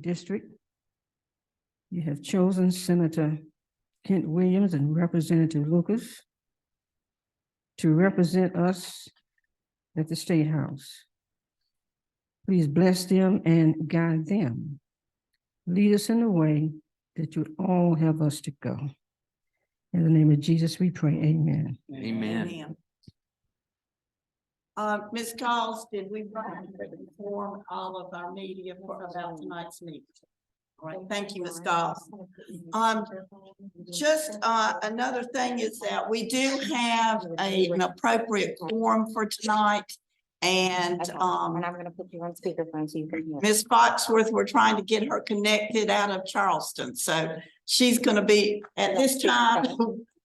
District. You have chosen Senator Kent Williams and Representative Lucas to represent us at the State House. Please bless them and guide them. Lead us in the way that you all have us to go. In the name of Jesus, we pray. Amen. Amen. Ms. Calls, did we inform all of our media about tonight's meeting? All right, thank you, Ms. Calls. Another thing is that we do have an appropriate quorum for tonight. And I'm gonna put you on speakerphone so you can hear. Ms. Foxworth, we're trying to get her connected out of Charleston. So she's gonna be, at this time,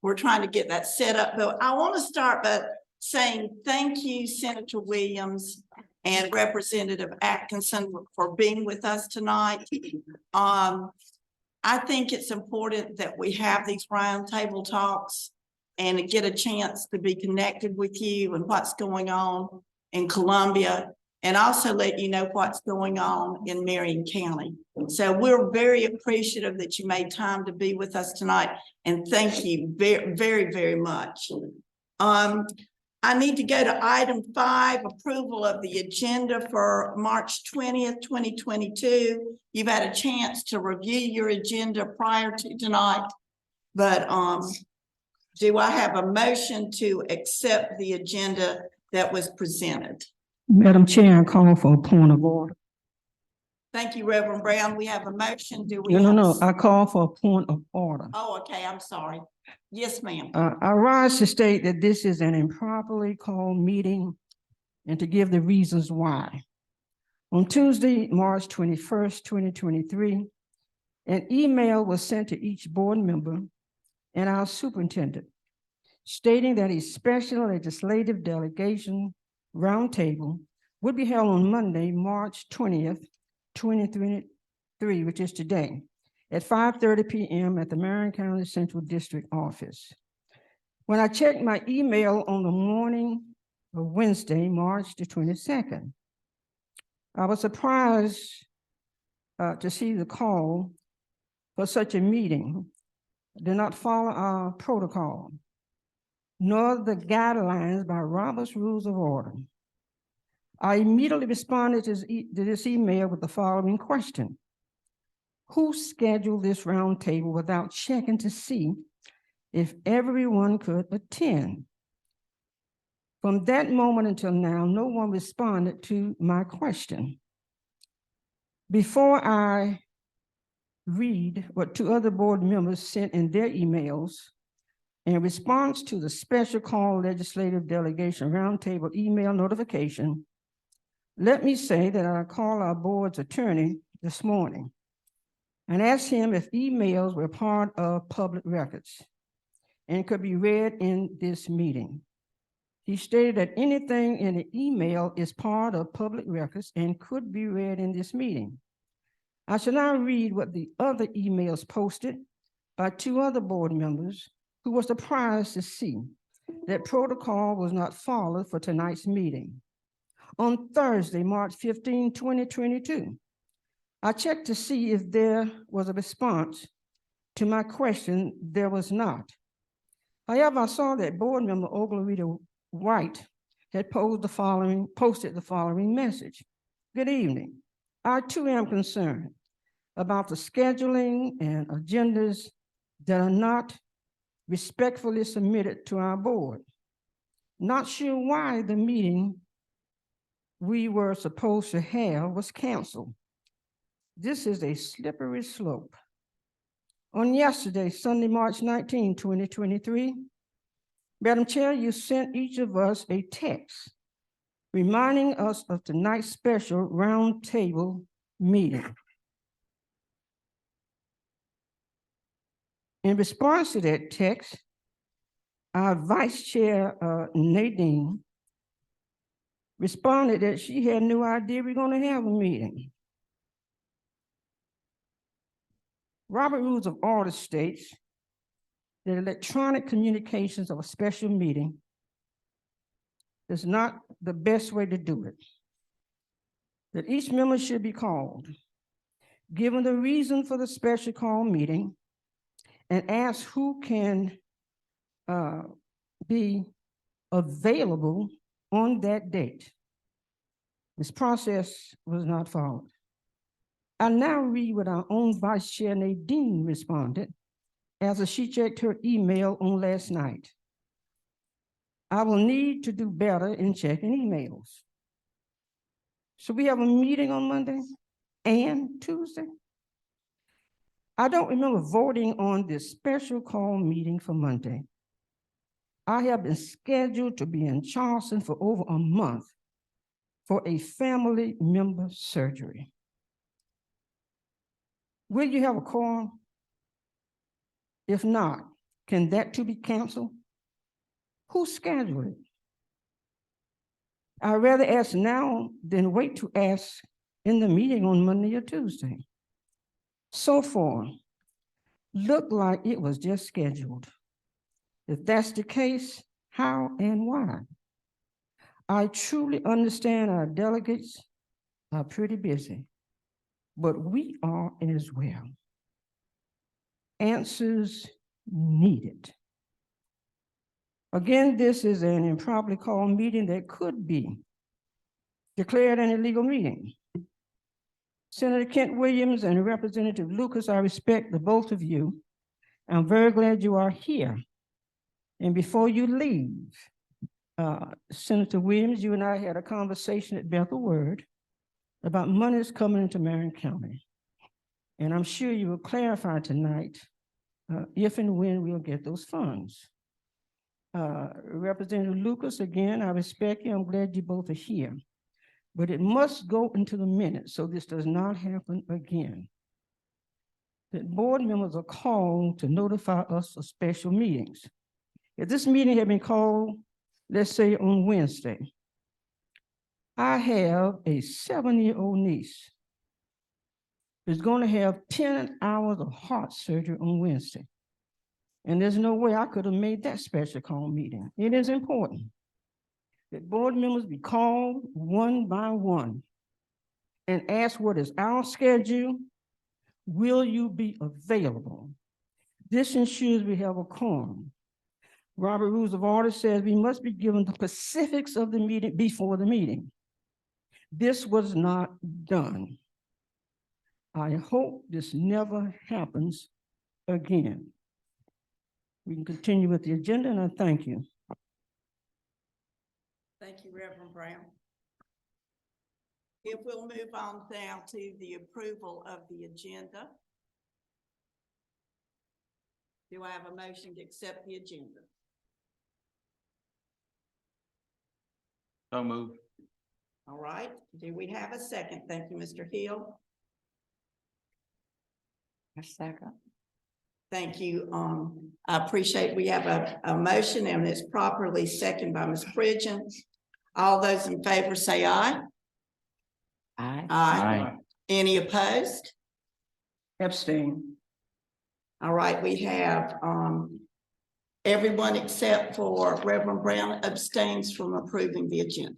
we're trying to get that set up. But I want to start by saying thank you, Senator Williams and Representative Atkinson, for being with us tonight. I think it's important that we have these roundtable talks and get a chance to be connected with you and what's going on in Columbia, and also let you know what's going on in Marion County. So we're very appreciative that you made time to be with us tonight, and thank you very, very, very much. I need to go to item 5, approval of the agenda for March 20th, 2022. You've had a chance to review your agenda prior to tonight, but do I have a motion to accept the agenda that was presented? Madam Chair, I call for a point of order. Thank you, Reverend Brown. We have a motion. Do we? No. I call for a point of order. Oh, okay. I'm sorry. Yes, ma'am. I rise to state that this is an improperly called meeting and to give the reasons why. On Tuesday, March 21st, 2023, an email was sent to each board member and our superintendent stating that a special legislative delegation roundtable would be held on Monday, March 20th, 2023, which is today, at 5:30 p.m. at the Marion County Central District Office. When I checked my email on the morning of Wednesday, March the 22nd, I was surprised to see the call for such a meeting did not follow our protocol, nor the guidelines by Robert's Rules of Order. I immediately responded to this email with the following question: who scheduled this roundtable without checking to see if everyone could attend? From that moment until now, no one responded to my question. Before I read what 2 other board members sent in their emails in response to the special call legislative delegation roundtable email notification, let me say that I called our board's attorney this morning and asked him if emails were part of public records and could be read in this meeting. He stated that anything in the email is part of public records and could be read in this meeting. I shall now read what the other emails posted by 2 other board members who were surprised to see that protocol was not followed for tonight's meeting. On Thursday, March 15, 2022, I checked to see if there was a response to my question. There was not. However, I saw that board member Oglerita White had posted the following message. Good evening. I too am concerned about the scheduling and agendas that are not respectfully submitted to our board. Not sure why the meeting we were supposed to have was canceled. This is a slippery slope. On yesterday, Sunday, March 19, 2023, Madam Chair, you sent each of us a text reminding us of tonight's special roundtable meeting. In response to that text, our Vice Chair, Nadine, responded that she had no idea we were going to have a meeting. Robert Rules of Order states that electronic communications of a special meeting is not the best way to do it, that each member should be called, given the reason for the special call meeting, and asked who can be available on that date. This process was not followed. I now read what our own Vice Chair Nadine responded as she checked her email on last night. I will need to do better in checking emails. So we have a meeting on Monday and Tuesday? I don't remember voting on this special call meeting for Monday. I have been scheduled to be in Charleston for over a month for a family member surgery. Will you have a quorum? If not, can that too be canceled? Who scheduled it? I'd rather ask now than wait to ask in the meeting on Monday or Tuesday. So far, looked like it was just scheduled. If that's the case, how and why? I truly understand our delegates are pretty busy, but we are as well. Answers needed. Again, this is an improperly called meeting that could be declared an illegal meeting. Senator Kent Williams and Representative Lucas, I respect the both of you. I'm very glad you are here. And before you leave, Senator Williams, you and I had a conversation at Bethel Word about monies coming into Marion County. And I'm sure you will clarify tonight if and when we'll get those funds. Representative Lucas, again, I respect you. I'm glad you both are here. But it must go into the minutes so this does not happen again. That board members are called to notify us of special meetings. If this meeting had been called, let's say on Wednesday, I have a 7-year-old niece who's going to have 10 hours of heart surgery on Wednesday. And there's no way I could have made that special call meeting. It is important that board members be called one by one and ask what is our schedule. Will you be available? This ensures we have a quorum. Robert Rules of Order says we must be given the specifics of the meeting before the meeting. This was not done. I hope this never happens again. We can continue with the agenda, and I thank you. Thank you, Reverend Brown. If we'll move on now to the approval of the agenda. Do I have a motion to accept the agenda? So moved. All right, do we have a second? Thank you, Mr. Hill. A second. Thank you. I appreciate we have a motion and it's properly seconded by Ms. Pridgeon. All those in favor say aye. Aye. Aye. Any opposed? Abstain. All right, we have everyone except for Reverend Brown abstains from approving the agenda.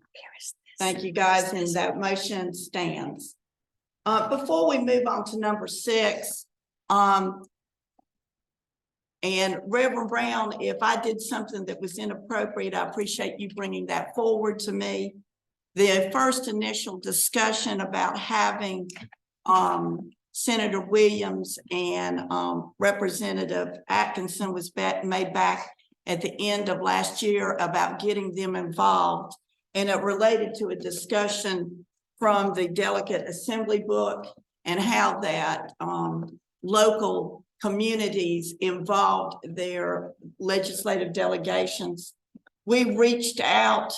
Thank you, guys, and that motion stands. Before we move on to number 6, and Reverend Brown, if I did something that was inappropriate, I appreciate you bringing that forward to me. The first initial discussion about having Senator Williams and Representative Atkinson was made back at the end of last year about getting them involved. And it related to a discussion from the Delegate Assembly book and how that local communities involved their legislative delegations. We reached out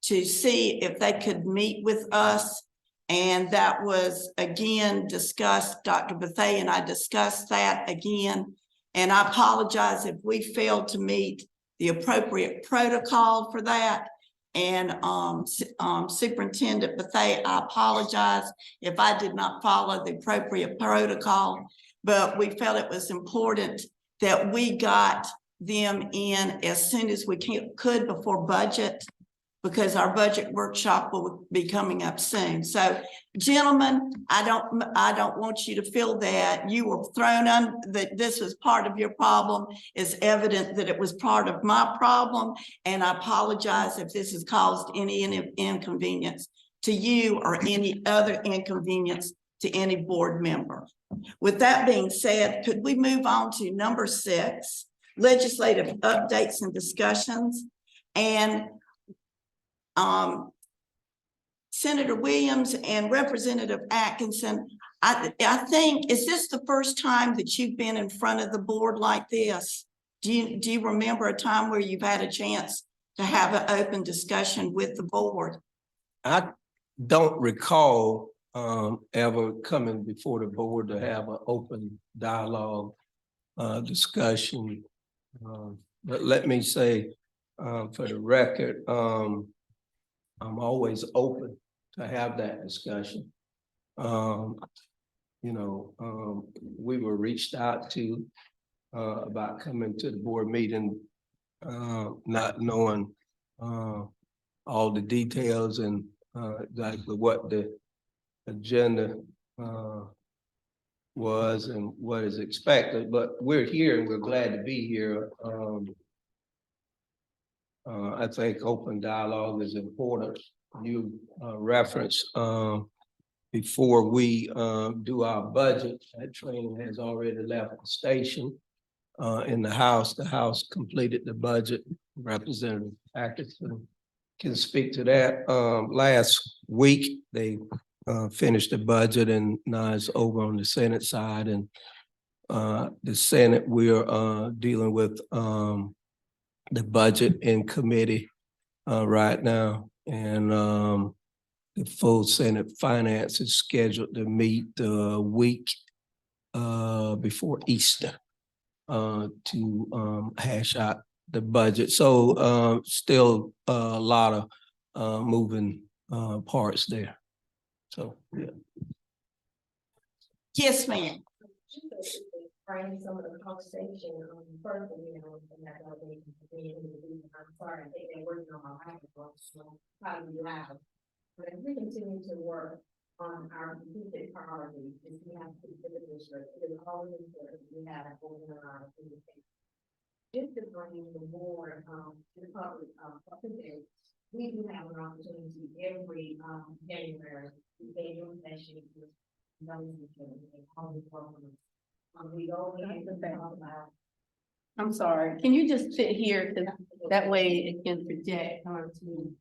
to see if they could meet with us, and that was again discussed. Dr. Bethay and I discussed that again, and I apologize if we failed to meet the appropriate protocol for that. And Superintendent Bethay, I apologize if I did not follow the appropriate protocol, but we felt it was important that we got them in as soon as we could before budget because our budget workshop will be coming up soon. So gentlemen, I don't want you to feel that you were thrown on, that this was part of your problem. It's evident that it was part of my problem. And I apologize if this has caused any inconvenience to you or any other inconvenience to any board member. With that being said, could we move on to number 6, legislative updates and discussions? And Senator Williams and Representative Atkinson, I think, is this the first time that you've been in front of the board like this? Do you remember a time where you've had a chance to have an open discussion with the board? I don't recall ever coming before the board to have an open dialogue discussion. But let me say, for the record, I'm always open to have that discussion. We were reached out to about coming to the board meeting, not knowing all the details and exactly what the agenda was and what is expected, but we're here and we're glad to be here. I think open dialogue is important. You referenced before we do our budget, that train has already left the station in the House. The House completed the budget. Representative Atkinson can speak to that. Last week, they finished the budget and now it's over on the Senate side. And the Senate, we're dealing with the budget in committee right now. And the full Senate Finance is scheduled to meet the week before Easter to hash out the budget. So still a lot of moving parts there. So, yeah. Yes, ma'am. Frame some of the conversation first, and that I'm sorry, I think they're working on my microphone, so probably loud. But as we continue to work on our strategic priorities, is we have to consider this, it is always important we have a organized communication. Just to bring the board to the public today, we do have an opportunity every January to get your session with those who we go ahead and talk about. I'm sorry, can you just sit here, cause that way it can project onto.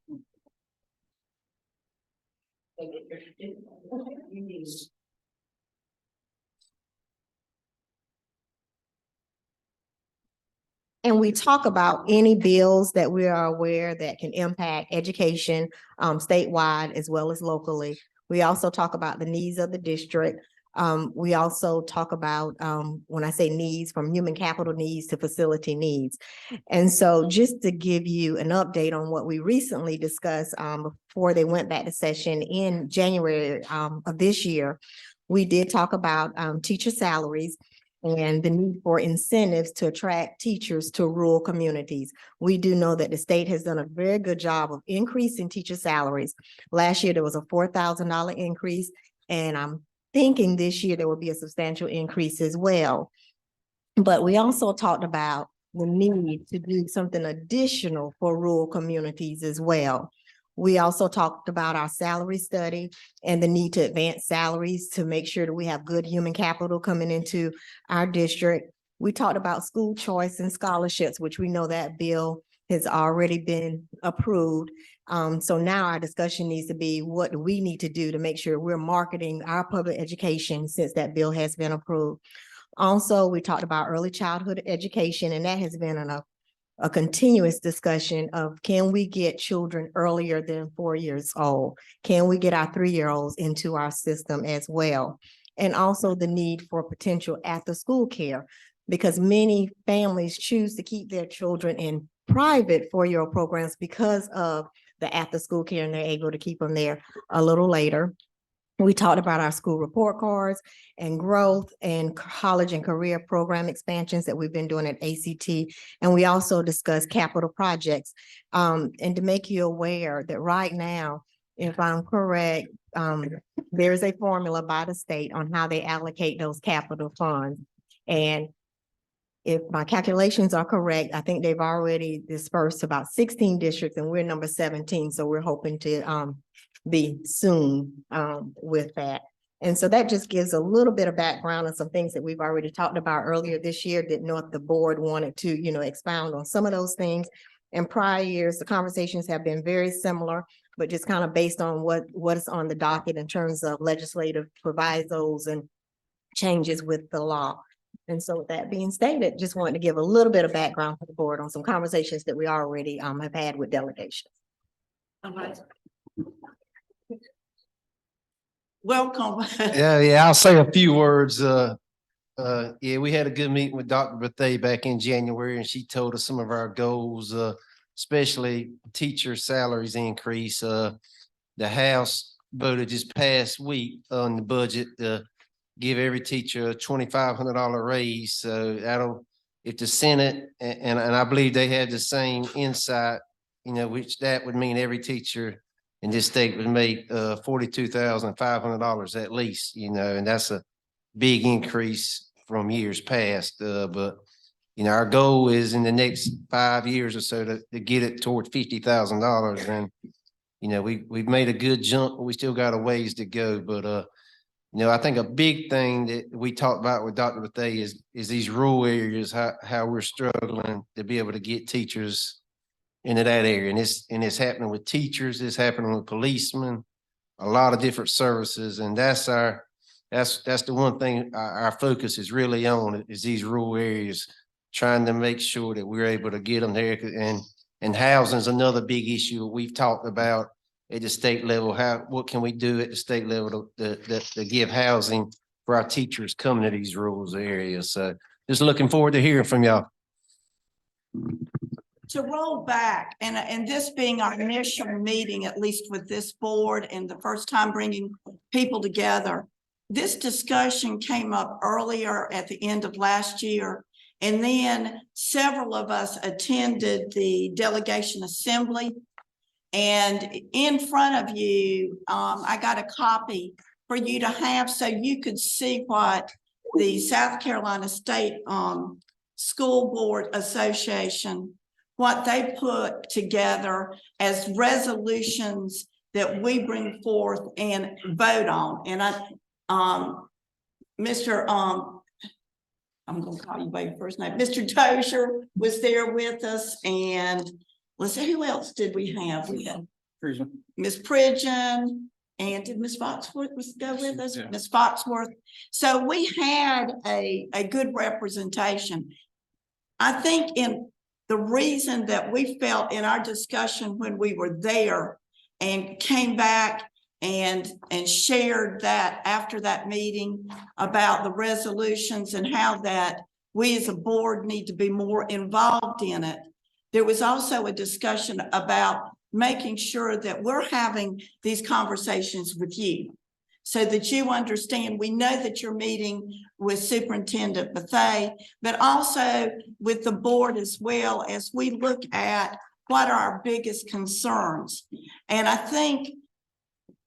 And we talk about any bills that we are aware that can impact education statewide as well as locally. We also talk about the needs of the district. We also talk about, when I say needs, from human capital needs to facility needs. And so just to give you an update on what we recently discussed before they went back to session in January of this year, we did talk about teacher salaries and the need for incentives to attract teachers to rural communities. We do know that the state has done a very good job of increasing teacher salaries. Last year, there was a $4,000 increase, and I'm thinking this year there will be a substantial increase as well. But we also talked about the need to do something additional for rural communities as well. We also talked about our salary study and the need to advance salaries to make sure that we have good human capital coming into our district. We talked about school choice and scholarships, which we know that bill has already been approved. So now our discussion needs to be, what do we need to do to make sure we're marketing our public education since that bill has been approved? Also, we talked about early childhood education, and that has been a continuous discussion of, can we get children earlier than 4 years old? Can we get our 3-year-olds into our system as well? And also the need for potential after-school care, because many families choose to keep their children in private 4-year-old programs because of the after-school care, and they're able to keep them there a little later. We talked about our school report cards and growth and college and career program expansions that we've been doing at ACT. And we also discussed capital projects. And to make you aware that right now, if I'm correct, there is a formula by the state on how they allocate those capital funds. And if my calculations are correct, I think they've already dispersed about 16 districts and we're number 17. So we're hoping to be soon with that. And so that just gives a little bit of background on some things that we've already talked about earlier this year. Didn't know if the board wanted to, expound on some of those things. In prior years, the conversations have been very similar, but just kind of based on what is on the docket in terms of legislative provisos and changes with the law. And so with that being stated, just wanted to give a little bit of background to the board on some conversations that we already have had with delegations. All right. Welcome. Yeah, I'll say a few words. Yeah, we had a good meeting with Dr. Bethay back in January, and she told us some of our goals, especially teacher salaries increase. The House voted this past week on the budget to give every teacher a $2,500 raise. So that'll, if the Senate, and I believe they have the same insight, which that would mean every teacher in this state would make $42,500 at least, and that's a big increase from years past. But our goal is in the next 5 years or so to get it towards $50,000. And we've made a good jump, but we still got a ways to go. But I think a big thing that we talked about with Dr. Bethay is these rural areas, how we're struggling to be able to get teachers into that area. And it's happening with teachers, it's happening with policemen, a lot of different services. And that's the one thing our focus is really on, is these rural areas, trying to make sure that we're able to get them there. And housing is another big issue we've talked about at the state level. What can we do at the state level to give housing for our teachers coming to these rural areas? So just looking forward to hearing from y'all. To roll back, and this being our initial meeting, at least with this board, and the first time bringing people together, this discussion came up earlier at the end of last year. And then several of us attended the delegation assembly. And in front of you, I got a copy for you to have so you could see what the South Carolina State School Board Association, what they put together as resolutions that we bring forth and vote on. And I'm going to call you by your first name. Mr. Tozier was there with us, and let's see, who else did we have? We had Miss Pridgeon, and did Miss Foxworth go with us? Yeah. Miss Foxworth. So we had a good representation. I think in the reason that we felt in our discussion when we were there and came back and shared that after that meeting about the resolutions and how that we as a board need to be more involved in it. There was also a discussion about making sure that we're having these conversations with you so that you understand. We know that you're meeting with Superintendent Bethay, but also with the board as well, as we look at what are our biggest concerns. And I think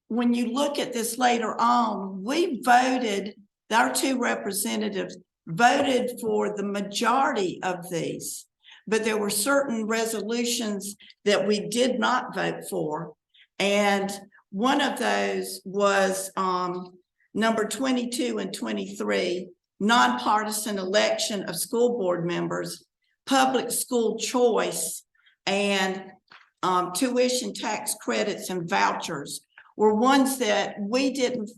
when you look at this later on, we voted, our two representatives voted for the majority of these, but there were certain resolutions that we did not vote for. And one of those was number 22 and 23, nonpartisan election of school board members, public school choice, and tuition tax credits and vouchers were ones that we didn't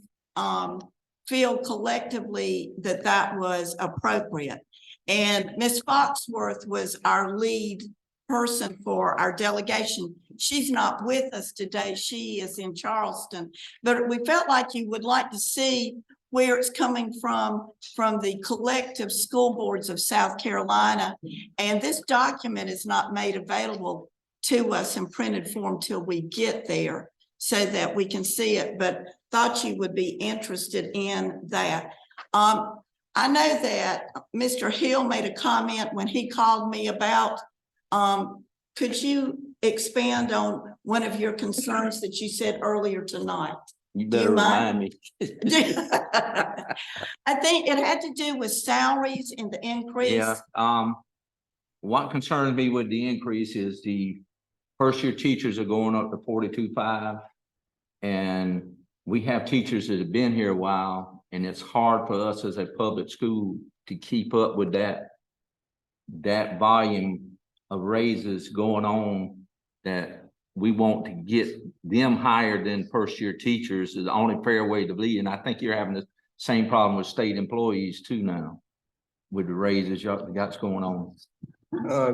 feel collectively that was appropriate. And Ms. Foxworth was our lead person for our delegation. She's not with us today. She is in Charleston, but we felt like you would like to see where it's coming from the collective school boards of South Carolina. And this document is not made available to us in printed form till we get there so that we can see it. But thought you would be interested in that. I know that Mr. Hill made a comment when he called me about, could you expand on one of your concerns that you said earlier tonight? You Do you better mind? remind me. I think it had to do with salaries and the increase. Yeah, what concerns me with the increase is the first year teachers are going up to 42.5. And we have teachers that have been here a while, and it's hard for us as a public school to keep up with that volume of raises going on, that we want to get them higher than first year teachers is the only fair way to be. And I think you're having the same problem with state employees too now with the raises y'all got going on.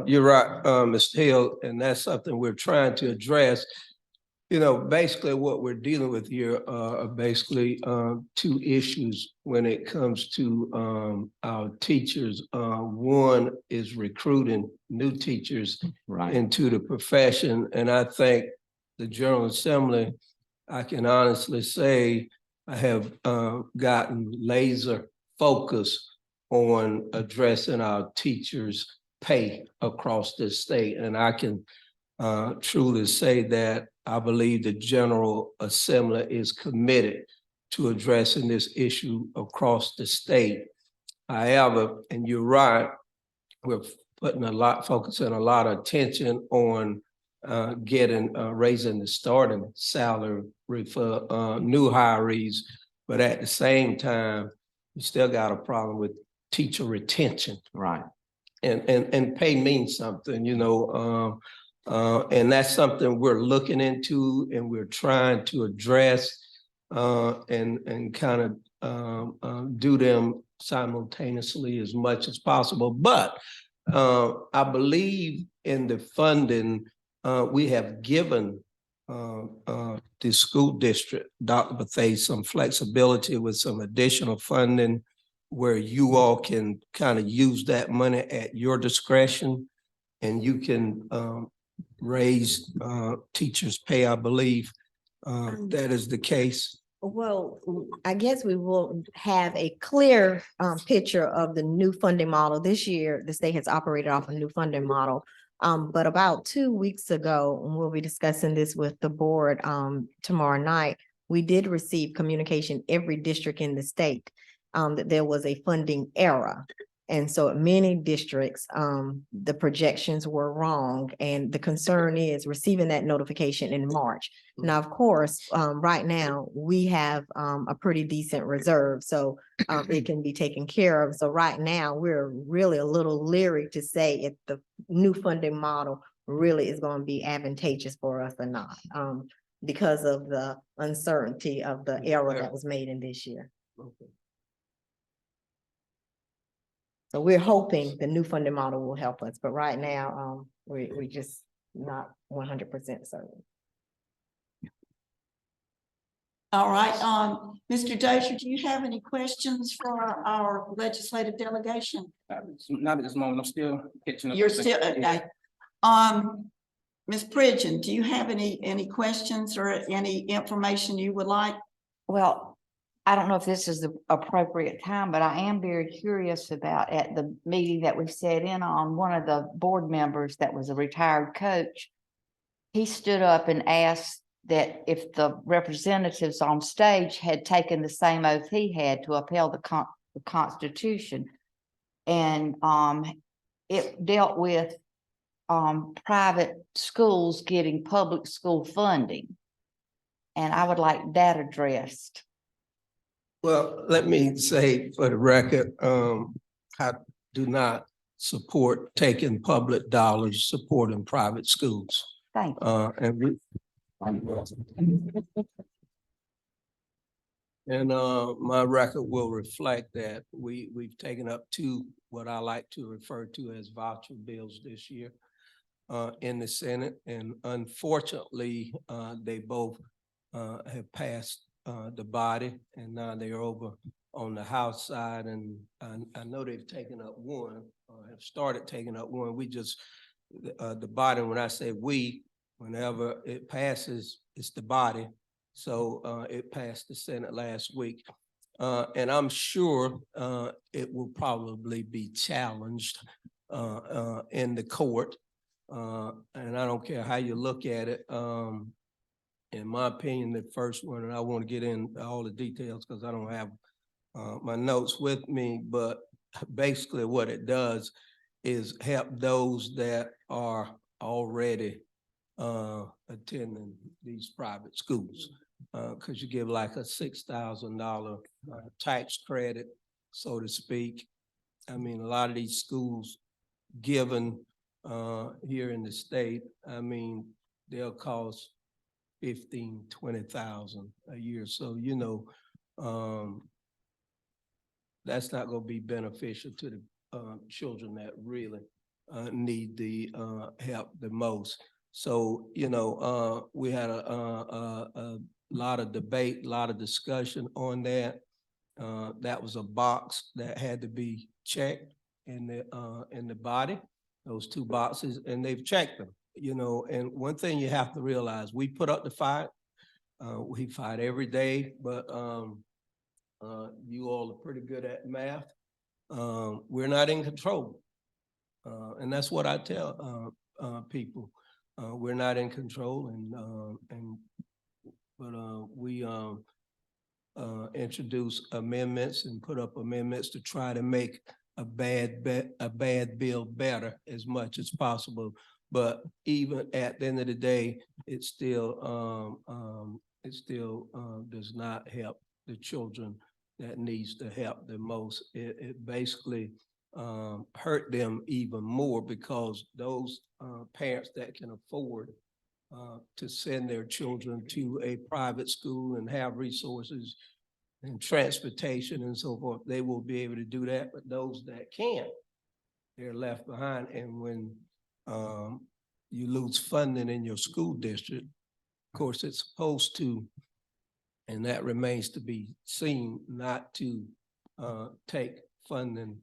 You're right, Mr. Hill, and that's something we're trying to address. You know, basically what we're dealing with here are basically two issues when it comes to our teachers. One is recruiting new teachers Right. into the profession. And I think the General Assembly, I can honestly say, I have gotten laser focused on addressing our teachers' pay across the state. And I can truly say that I believe the General Assembly is committed to addressing this issue across the state. However, and you're right, we're focusing a lot of attention on raising the starting salary for new hirees, but at the same time, we still got a problem with teacher retention. Right. And pay means something, you know, and that's something we're looking into and we're trying to address and kind of do them simultaneously as much as possible. But I believe in the funding we have given the school district, Dr. Bethay, some flexibility with some additional funding where you all can kind of use that money at your discretion and you can raise teachers' pay, I believe. That is the case. Well, I guess we will have a clear picture of the new funding model. This year, the state has operated off a new funding model. But about 2 weeks ago, and we'll be discussing this with the board tomorrow night, we did receive communication, every district in the state, that there was a funding error. And so at many districts, the projections were wrong. And the concern is receiving that notification in March. Now, of course, right now, we have a pretty decent reserve, so it can be taken care of. So right now, we're really a little leery to say if the new funding model really is going to be advantageous for us or not, because of the uncertainty of the error that was made in this year. Okay. So we're hoping the new funding model will help us, but right now, we're just not 100% certain. All right, Mr. Dozier, do you have any questions for our legislative delegation? Not at this moment, I'm still catching up. You're still, okay. Ms. Pridgeon, do you have any questions or any information you would like? Well, I don't know if this is the appropriate time, but I am very curious about at the meeting that we sat in on, one of the board members that was a retired coach. He stood up and asked that if the representatives on stage had taken the same oath he had to upheld the Constitution. And it dealt with private schools getting public school funding. And I would like that addressed. Well, let me say for the record, I do not support taking public dollars supporting private schools. Thank you. And my record will reflect that we've taken up two, what I like to refer to as voucher bills this year in the Senate. And unfortunately, they both have passed the body, and now they're over on the House side. And I know they've taken up one, have started taking up one. We just, the body, when I say we, whenever it passes, it's the body. So it passed the Senate last week. And I'm sure it will probably be challenged in the court. And I don't care how you look at it. In my opinion, the first one, and I want to get in all the details because I don't have my notes with me, but basically what it does is help those that are already attending these private schools. Cause you give like a $6,000 tax credit, so to speak. I mean, a lot of these schools given here in the state, I mean, they'll cost 15, 20,000 a year. So, you know, that's not gonna be beneficial to the children that really need the help the most. So, you know, we had a lot of debate, a lot of discussion on that. That was a box that had to be checked in the body, those two boxes, and they've checked them, you know. And one thing you have to realize, we put up the fight. We fight every day, but you all are pretty good at math. We're not in control. And that's what I tell people. We're not in control, but we introduce amendments and put up amendments to try to make a bad bill better as much as possible. But even at the end of the day, it still does not help the children that needs the help the most. It basically hurt them even more because those parents that can afford to send their children to a private school and have resources and transportation and so forth, they will be able to do that. But those that can't, they're left behind. And when you lose funding in your school district, of course, it's supposed to, and that remains to be seen, not to take funding,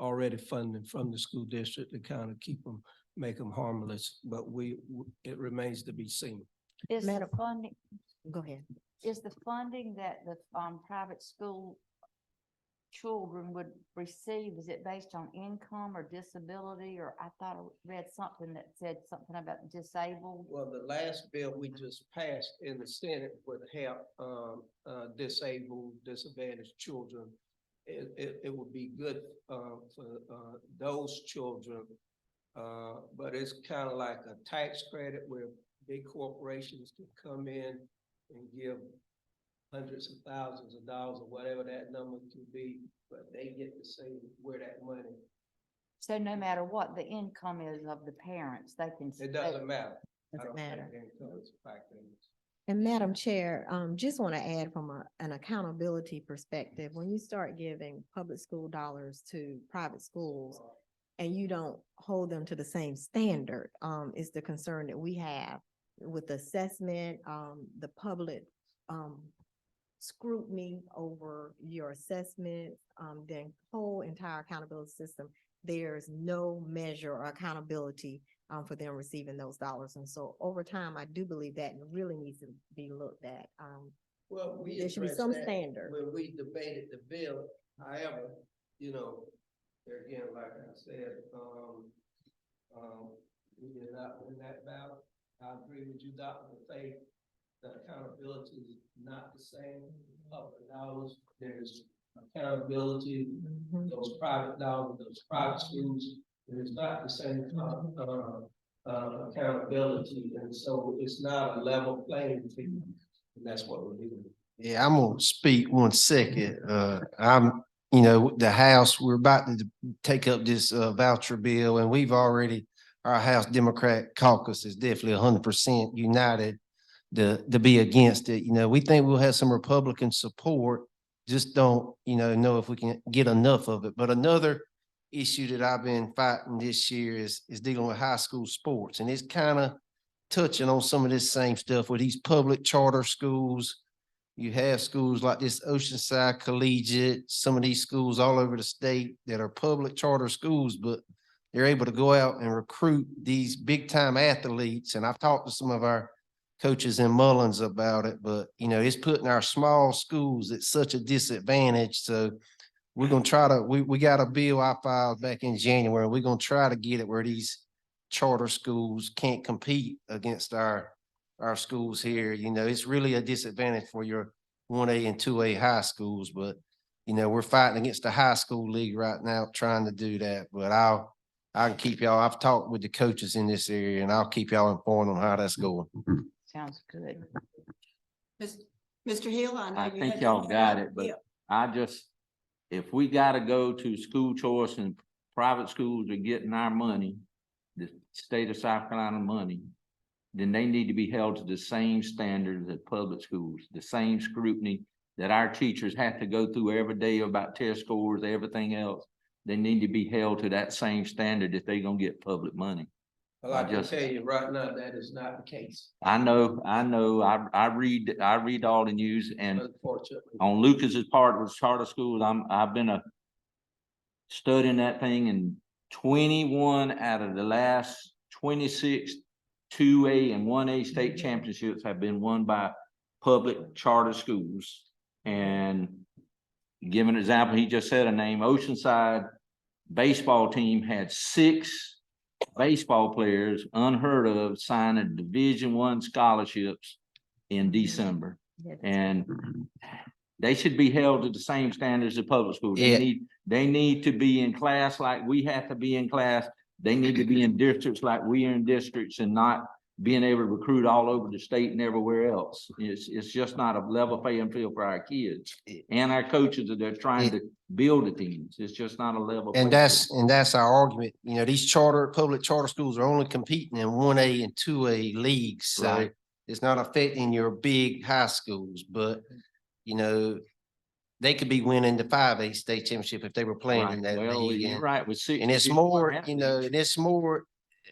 already funding from the school district to kind of keep them, make them harmless, but it remains to be seen. Is the Madam- funding, Go ahead. is the funding that the private school children would receive, is it based on income or disability? Or I thought I read something that said something about disabled. Well, the last bill we just passed in the Senate would help disabled, disadvantaged children. It would be good for those children. But it's kind of like a tax credit where big corporations can come in and give hundreds of thousands of dollars or whatever that number could be, but they get to say where that money. So no matter what the income is of the parents, they can. It doesn't matter. I Doesn't don't think matter. income is a factor in this. And Madam Chair, just want to add from an accountability perspective, when you start giving public school dollars to private schools and you don't hold them to the same standard, is the concern that we have with assessment, the public scrutiny over your assessment, the whole entire accountability system. There's no measure or accountability for them receiving those dollars. And so over time, I do believe that really needs to be looked at. Well, we There should be addressed some that standard. when we debated the bill. However, you know, there again, like I said, we did not win that battle. I agree with you, Dr. Faith. The accountability is not the same. Public dollars, there's accountability. Mhm. Those private dollars, those private schools, it's not the same accountability, and so it's not a level playing field. And that's what we're doing. Yeah, I'm gonna speak 1 second. The House, we're about to take up this voucher bill, and we've already, our House Democrat caucus is definitely 100% united to be against it. We think we'll have some Republican support, just don't, know if we can get enough of it. But another issue that I've been fighting this year is dealing with high school sports, and it's kind of touching on some of this same stuff with these public charter schools. You have schools like this Oceanside Collegiate, some of these schools all over the state that are public charter schools, but they're able to go out and recruit these big time athletes. And I've talked to some of our coaches in Mullins about it, but you know, it's putting our small schools at such a disadvantage. So we're gonna try to, we got a bill I filed back in January. We're gonna try to get it where these charter schools can't compete against our schools here. You know, it's really a disadvantage for your 1A and 2A high schools, but you know, we're fighting against the high school league right now, trying to do that. But I can keep y'all, I've talked with the coaches in this area and I'll keep y'all informed on how that's going. Sounds good. Mr. Hill, I know. I you think had y'all your got hand it, but up. I just, if we gotta go to school choice and private schools are getting our money, the state of South Carolina money, then they need to be held to the same standards as public schools, the same scrutiny that our teachers have to go through every day about test scores, everything else. They need to be held to that same standard if they're gonna get public money. Well, I can tell you right now, that is not the case, I know, I read all the news, and unfortunately. on Lucas's part with charter schools, I've been studying that thing, and 21 out of the last 26 2A and 1A state championships have been won by public charter schools. And give an example, he just said a name, Oceanside baseball team had 6 baseball players, unheard of, signing Division I scholarships in December. And they should be held to the same standards as public schools. Yeah. They need to be in class like we have to be in class. They need to be in districts like we are in districts, and not being able to recruit all over the state and everywhere else. It's just not a level playing field for our kids and our coaches that are trying to build the teams. It's just not a level. And playing that's our argument. You know, these public charter schools are only competing in 1A and 2A leagues. So Right. it's not affecting your big high schools, but you know, they could be winning the 5A state championship if they were playing in that Well, league. you're And, right with 6. and it's more, you know, and it's more,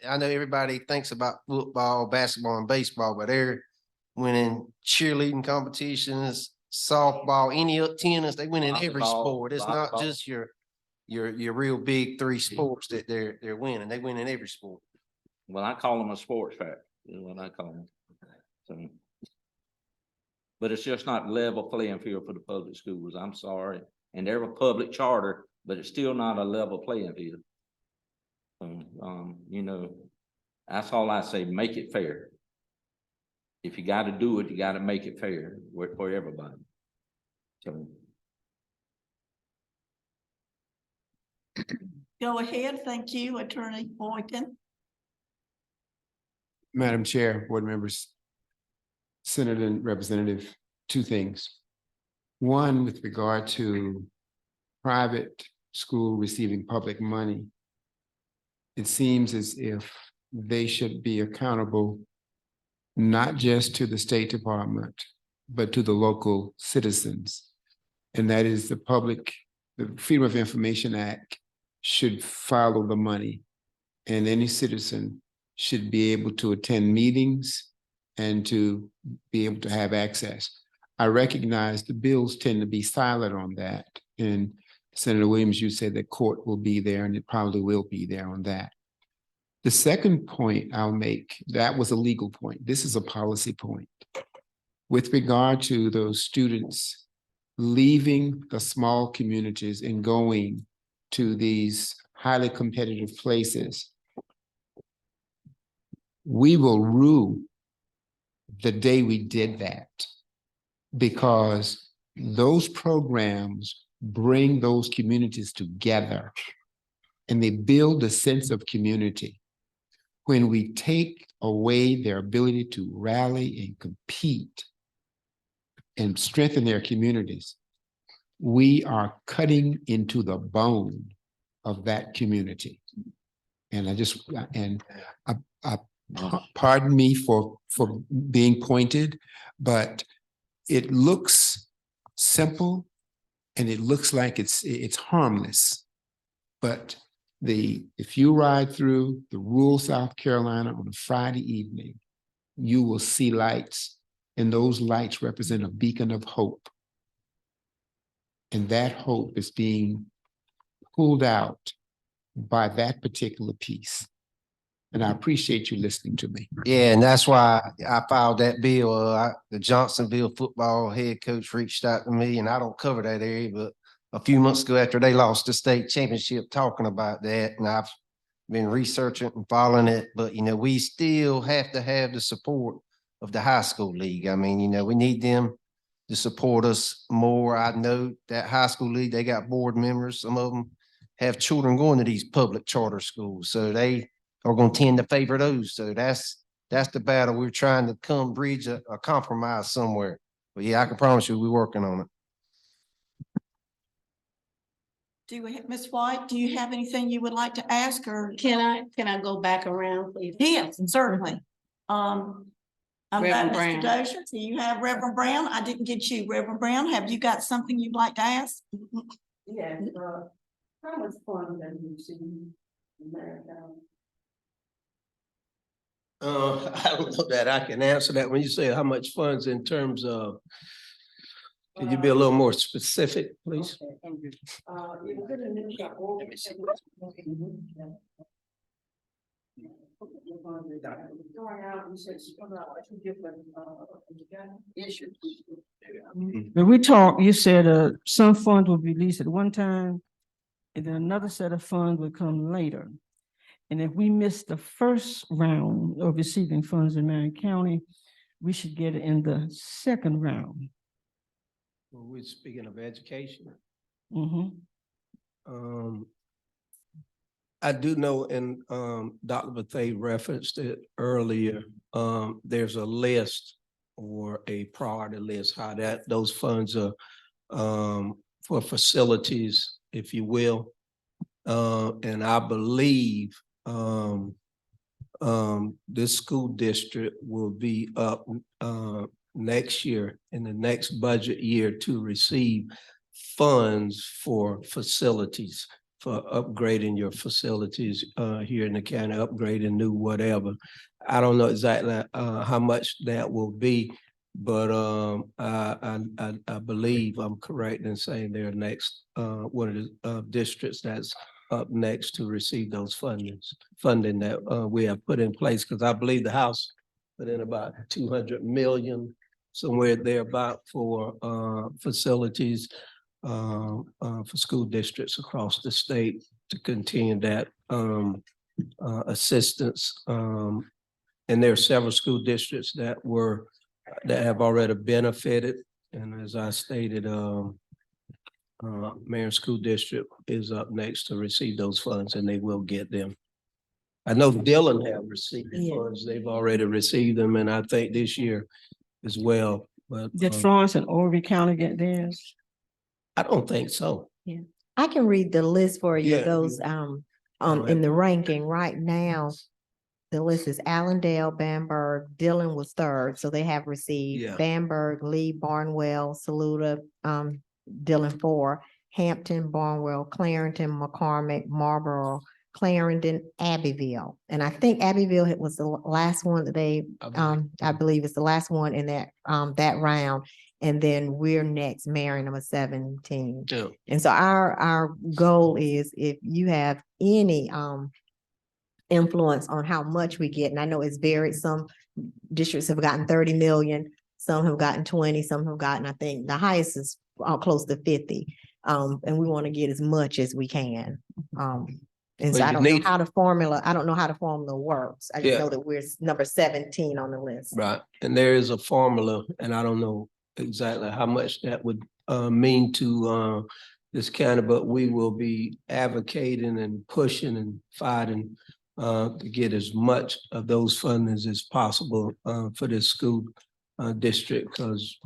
I know everybody thinks about football, basketball, and baseball, but they're winning cheerleading competitions, softball, any tennis, they win in every Volleyball, sport. It's not volleyball. just your real big 3 sports that they're winning. They win in every sport. Well, I call them a sports fact, is what I call them. So, but it's just not level playing field for the public schools. I'm sorry. And they're a public charter, but it's still not a level playing field. You know, that's all I say, make it fair. If you gotta do it, you gotta make it fair for everybody. So. Go ahead. Thank you, Attorney Boykin. Madam Chair, board members, Senator and Representative, 2 things. One, with regard to private school receiving public money, it seems as if they should be accountable not just to the State Department, but to the local citizens. And that is the Freedom of Information Act should follow the money, and any citizen should be able to attend meetings and to be able to have access. I recognize the bills tend to be silent on that. And Senator Williams, you said that court will be there, and it probably will be there on that. The second point I'll make, that was a legal point. This is a policy point. With regard to those students leaving the small communities and going to these highly competitive places, we will rue the day we did that, because those programs bring those communities together and they build a sense of community. When we take away their ability to rally and compete and strengthen their communities, we are cutting into the bone of that community. And pardon me for being pointed, but it looks simple and it looks like it's harmless. But if you ride through the rural South Carolina on a Friday evening, you will see lights, and those lights represent a beacon of hope. And that hope is being pulled out by that particular piece. and I appreciate you listening to me. Yeah, and that's why I filed that bill. The Johnsonville football head coach reached out to me, and I don't cover that area, but a few months ago after they lost the state championship, talking about that, and I've been researching and following it, but we still have to have the support of the high school league. I mean, we need them to support us more. I know that high school league, they got board members. Some of them have children going to these public charter schools, so they are going to tend to favor those. So that's the battle. We're trying to bridge a compromise somewhere. But yeah, I can promise you, we're working on it. Ms. White, do you have anything you would like to ask or? Can I go back around, please? Yes, certainly. Reverend Mr. Brown. Dozier, do you have Reverend Brown? I didn't get you, Reverend Brown. Have you got something you'd like to ask? Yes, how much fun have you seen in Marion? I don't know that I can answer that. When you say how much funds in terms of, can you be a little more specific, please? When we talked, you said some funds will be released at one time, and then another set of funds will come later. And if we miss the first round of receiving funds in Marion County, we should get it in the second round. Well, we're speaking of education. Mm-hmm. I do know, and Dr. Bethay referenced it earlier, there's a list or a priority list, how those funds are for facilities, if you will. And I believe this school district will be up next year, in the next budget year, to receive funds for facilities, for upgrading your facilities here in the county, upgrading new whatever. I don't know exactly how much that will be, but I believe I'm correct in saying they're next, one of the districts that's up next to receive those funding that we have put in place, because I believe the House put in about 200 million, somewhere thereabout, for facilities for school districts across the state to continue that assistance. And there are several school districts that have already benefited. And as I stated, Marion School District is up next to receive those funds, and they will get them. I know Dillon have received the funds. They've already received them, and I think this year as well. But Did Florence and Horry County get theirs? I don't think so. I can read the list for you, Yeah, those, in the ranking right now. The list is Allendale, Bamberg, Dillon was third, so they have received Yeah. Bamberg, Lee, Barnwell, Saluda, Dillon 4, Hampton, Barnwell, Clarendon, McCormick, Marlboro, Clarendon, Abbeville. And I think Abbeville was the last one that they, I believe it's the last one in that round. And then we're next, Marion, number 17. Yeah. And so our goal is, if you have any influence on how much we get, and I know it's varied, some districts have gotten 30 million, some have gotten 20, some have gotten, I think the highest is close to 50. And we want to get as much as we can. And so I don't know how the formula works. I just know that we're number 17 on the list. Right. And there is a formula, and I don't know exactly how much that would mean to this county, but we will be advocating and pushing and fighting to get as much of those fundings as possible for this school district, because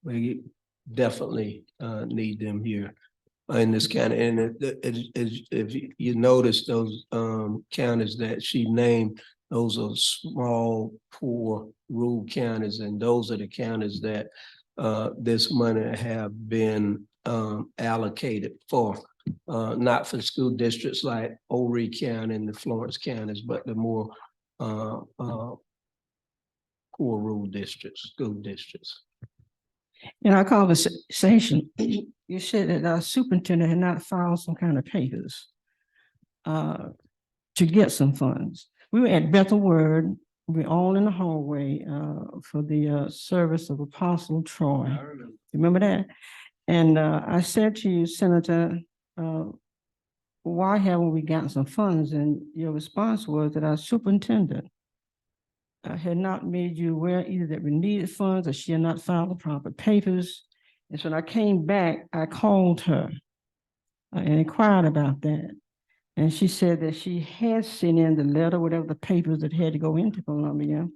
we definitely need them here in this county. And if you notice those counties that she named, those are small, poor, rural counties, and those are the counties that this money have been allocated for. Not for school districts like Horry County and the Florence counties, but the more poor rural districts, school districts. In our conversation, you said that our superintendent had not filed some kind of papers. to get some funds. We were at Bethel Word, we're all in the hallway for the service of Apostle Troy. Remember that? And I said to you, Senator, why haven't we gotten some funds? And your response was that our superintendent had not made you aware either that we needed funds or she had not filed the proper papers. And so when I came back, I called her and inquired about that. And she said that she had sent in the letter, whatever the papers that had to go into Columbia.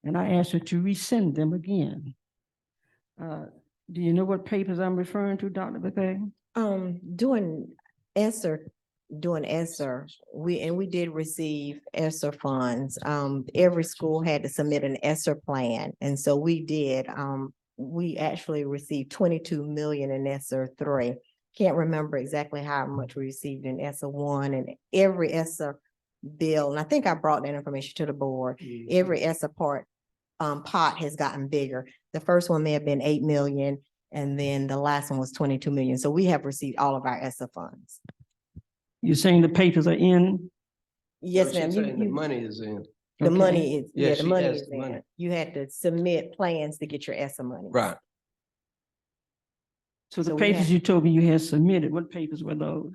And I asked her to resend them again. Do you know what papers I'm referring to, Dr. Bethea? Doing ESSER, we did receive ESSER funds. Every school had to submit an ESSER plan, and so we did. We actually received 22 million in ESSER 3. Can't remember exactly how much we received in ESSER 1, and every ESSER bill, and I think I brought that information to the board. Every ESSER pot has gotten bigger. The first one may have been 8 million, and then the last one was 22 million. So we have received all of our ESSER funds. You're saying the papers are in? Yes, No, ma'am. she's saying the money is in. The Okay. money is, Yeah, yeah, the she money has is the money. in. You had to submit plans to get your ESSER money. Right. So the So we papers have- you told me you had submitted, what papers were those?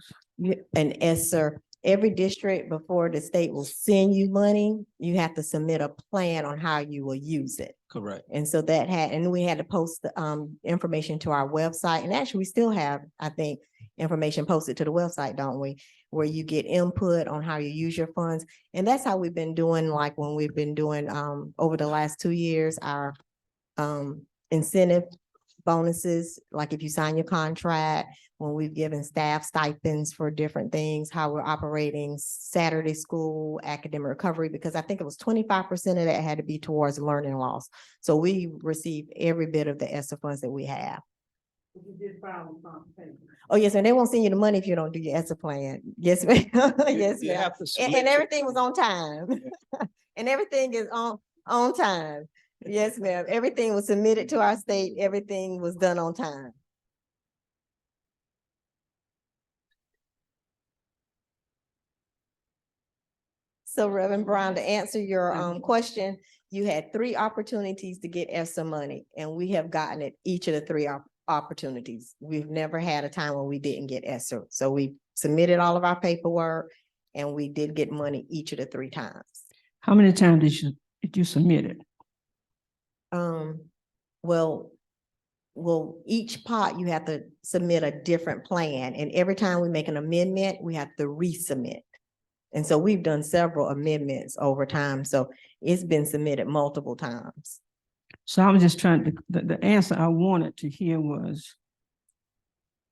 An ESSER, every district before the state will send you money, you have to submit a plan on how you will use it. Correct. And so and we had to post the information to our website. And actually, we still have, I think, information posted to the website, don't we? Where you get input on how you use your funds. And that's how we've been doing, like when we've been doing over the last 2 years, our incentive bonuses, like if you sign your contract, when we've given staff stipends for different things, how we're operating Saturday school, academic recovery, because I think it was 25% of that had to be towards learning loss. So we received every bit of the ESSER funds that we have. Oh, yes, and they won't send you the money if you don't do your ESSER plan. Yes, ma'am. Yes, You ma'am. have to submit And your everything was on time. And everything is on time. Yes, ma'am. Everything was submitted to our state. Everything was done on time. So Reverend Brown, to answer your question, you had 3 opportunities to get ESSER money, and we have gotten it each of the 3 opportunities. We've never had a time when we didn't get ESSER. So we submitted all of our paperwork, and we did get money each of the 3 times. How many times did you submit it? Well, each pot, you have to submit a different plan, and every time we make an amendment, we have to resubmit. And so we've done several amendments over time, so it's been submitted multiple times. So I was just trying to, the answer I wanted to hear was,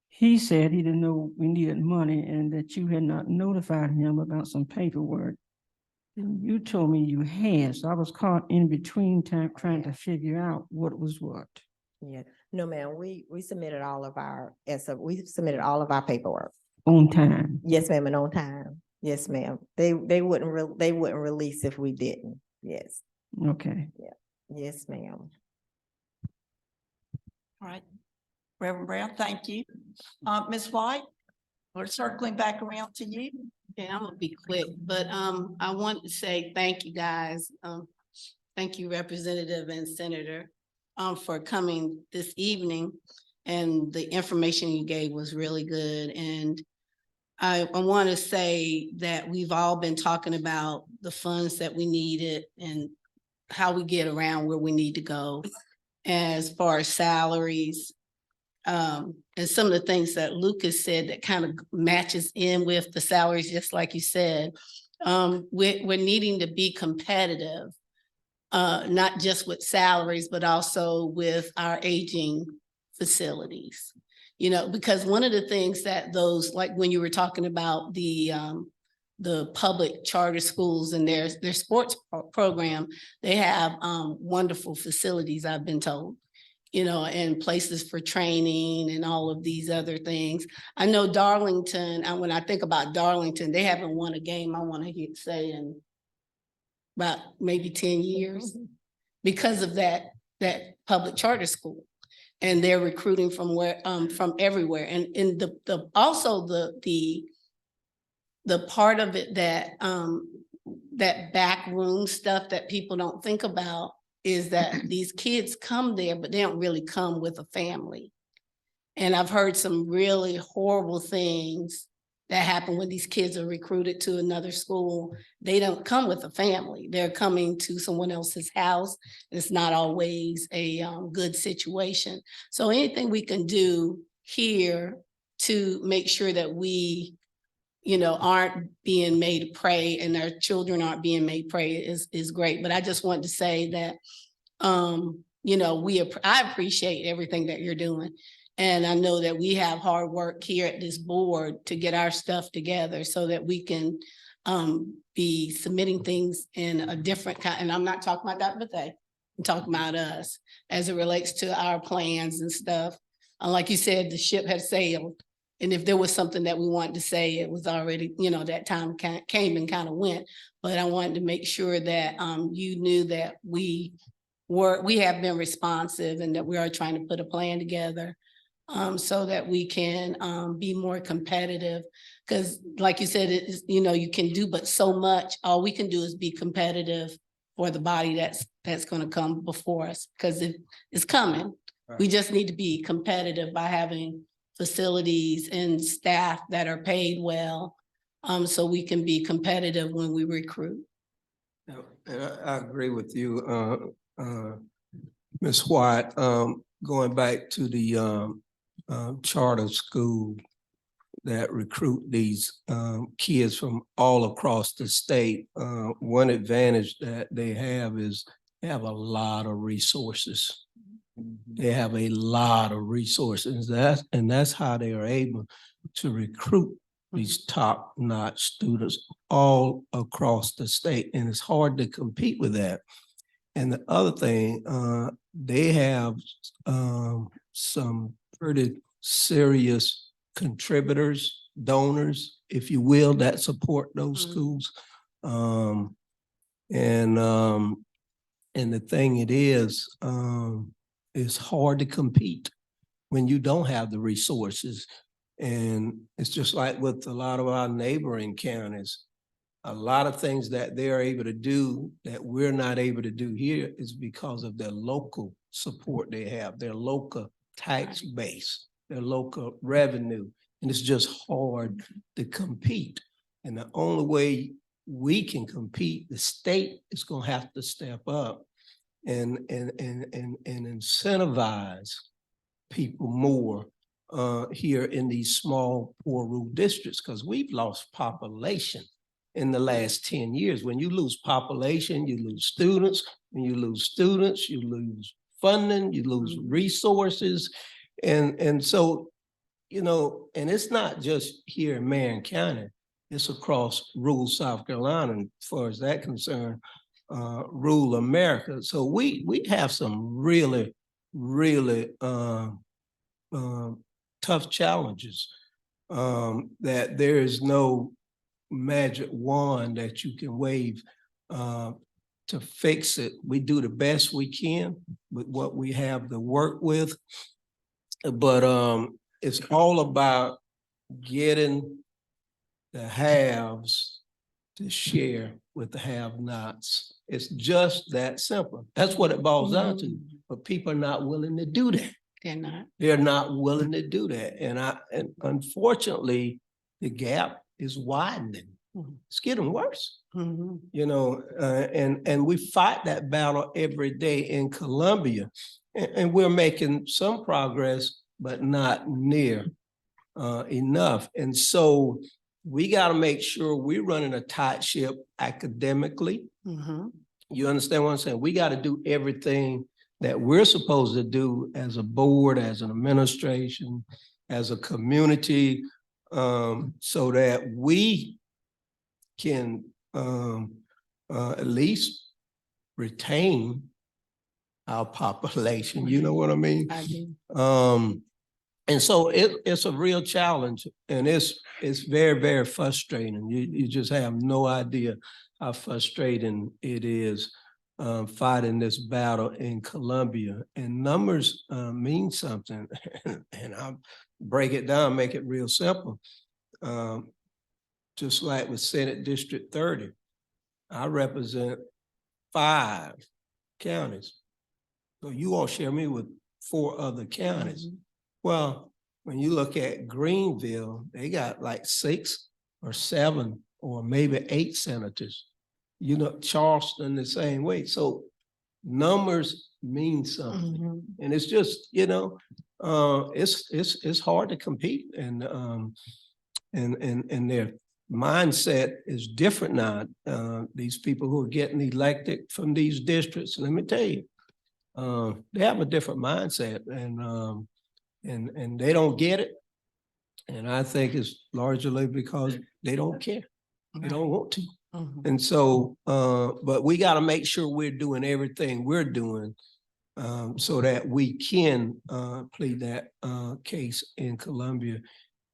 he said he didn't know we needed money and that you had not notified him about some paperwork. You told me you had, so I was caught in between time trying to figure out what was what. Yeah, no, ma'am, we submitted all of our we submitted all of our paperwork. On time. Yes, ma'am, and on time. Yes, ma'am. They wouldn't release if we didn't. Yes. Okay. Yeah. Yes, ma'am. All right. Reverend Brown, thank you. Ms. White, we're circling back around to you. Okay, I'm gonna be quick, but I want to say thank you guys. Thank you, Representative and Senator, for coming this evening. And the information you gave was really good. And I want to say that we've all been talking about the funds that we needed and how we get around where we need to go as far as salaries. And some of the things that Lucas said that kind of matches in with the salaries, just like you said. We're needing to be competitive, not just with salaries, but also with our aging facilities. You know, because one of the things that those, like when you were talking about the public charter schools and their sports program, they have wonderful facilities, I've been told, you know, and places for training and all of these other things. I know Darlington, and when I think about Darlington, they haven't won a game, I want to say, in about maybe 10 years because of that public charter school. And they're recruiting from everywhere. And in also the the part of it that, that back room stuff that people don't think about is that these kids come there, but they don't really come with a family. And I've heard some really horrible things that happen when these kids are recruited to another school. They don't come with a family. They're coming to someone else's house. It's not always a good situation. So anything we can do here to make sure that we, you know, aren't being made prey and our children aren't being made prey is great. But I just want to say that, you know, I appreciate everything that you're doing. And I know that we have hard work here at this board to get our stuff together so that we can be submitting things in a different kind. And I'm not talking about Dr. Bethea, I'm talking about us as it relates to our plans and stuff. Like you said, the ship had sailed. And if there was something that we wanted to say, it was already, you know, that time came and kind of went. But I wanted to make sure that you knew that we have been responsive and that we are trying to put a plan together so that we can be more competitive. Because like you said, it is, you know, you can do but so much. All we can do is be competitive for the body that's going to come before us, because it's coming. Right. We just need to be competitive by having facilities and staff that are paid well, so we can be competitive when we recruit. And I agree with you, Ms. White. Going back to the charter school that recruit these kids from all across the state, one advantage that they have is they have a lot of resources. They have a lot of resources. That's how they are able to recruit these top-notch students all across the state. And it's hard to compete with that. And the other thing, they have some pretty serious contributors, donors, if you will, that support those schools. And the thing it is, it's hard to compete when you don't have the resources. And it's just like with a lot of our neighboring counties, a lot of things that they're able to do that we're not able to do here is because of their local support they have, their local tax base, their local revenue. And it's just hard to compete. And the only way we can compete, the state is gonna have to step up and incentivize people more here in these small, poor rural districts, because we've lost population in the last 10 years. When you lose population, you lose students. When you lose students, you lose funding, you lose resources. And so, you know, and it's not just here in Marion County, it's across rural South Carolina, and as far as that concerned, rural America. So we have some really tough challenges that there is no magic wand that you can wave to fix it. We do the best we can with what we have to work with, but it's all about getting the haves to share with the have-nots. It's just that simple. That's what it boils down to. But people are not willing to do that. They're not. They're not willing to do that. And unfortunately, the gap is widening. It's getting worse. You know, and we fight that battle every day in Columbia. And we're making some progress, but not near enough. And so we got to make sure we're running a tight ship academically. You understand what I'm saying? We got to do everything that we're supposed to do as a board, as an administration, as a community, so that we can at least retain our population. You know what I mean? I do. And so it's a real challenge, and it's very, very frustrating. You just have no idea how frustrating it is fighting this battle in Columbia. And numbers mean something, and I'll break it down, make it real simple. just like with Senate District 30. I represent 5 counties. So you all share me with 4 other counties. Well, when you look at Greenville, they got like 6 or 7 or maybe 8 senators. You know, Charleston the same way. So numbers mean something. And it's just, you know, it's hard to compete, and their mindset is different now. These people who are getting elected from these districts, let me tell you, they have a different mindset, and they don't get it. And I think it's largely because they don't care. They don't want to. And so, but we got to make sure we're doing everything we're doing so that we can plead that case in Columbia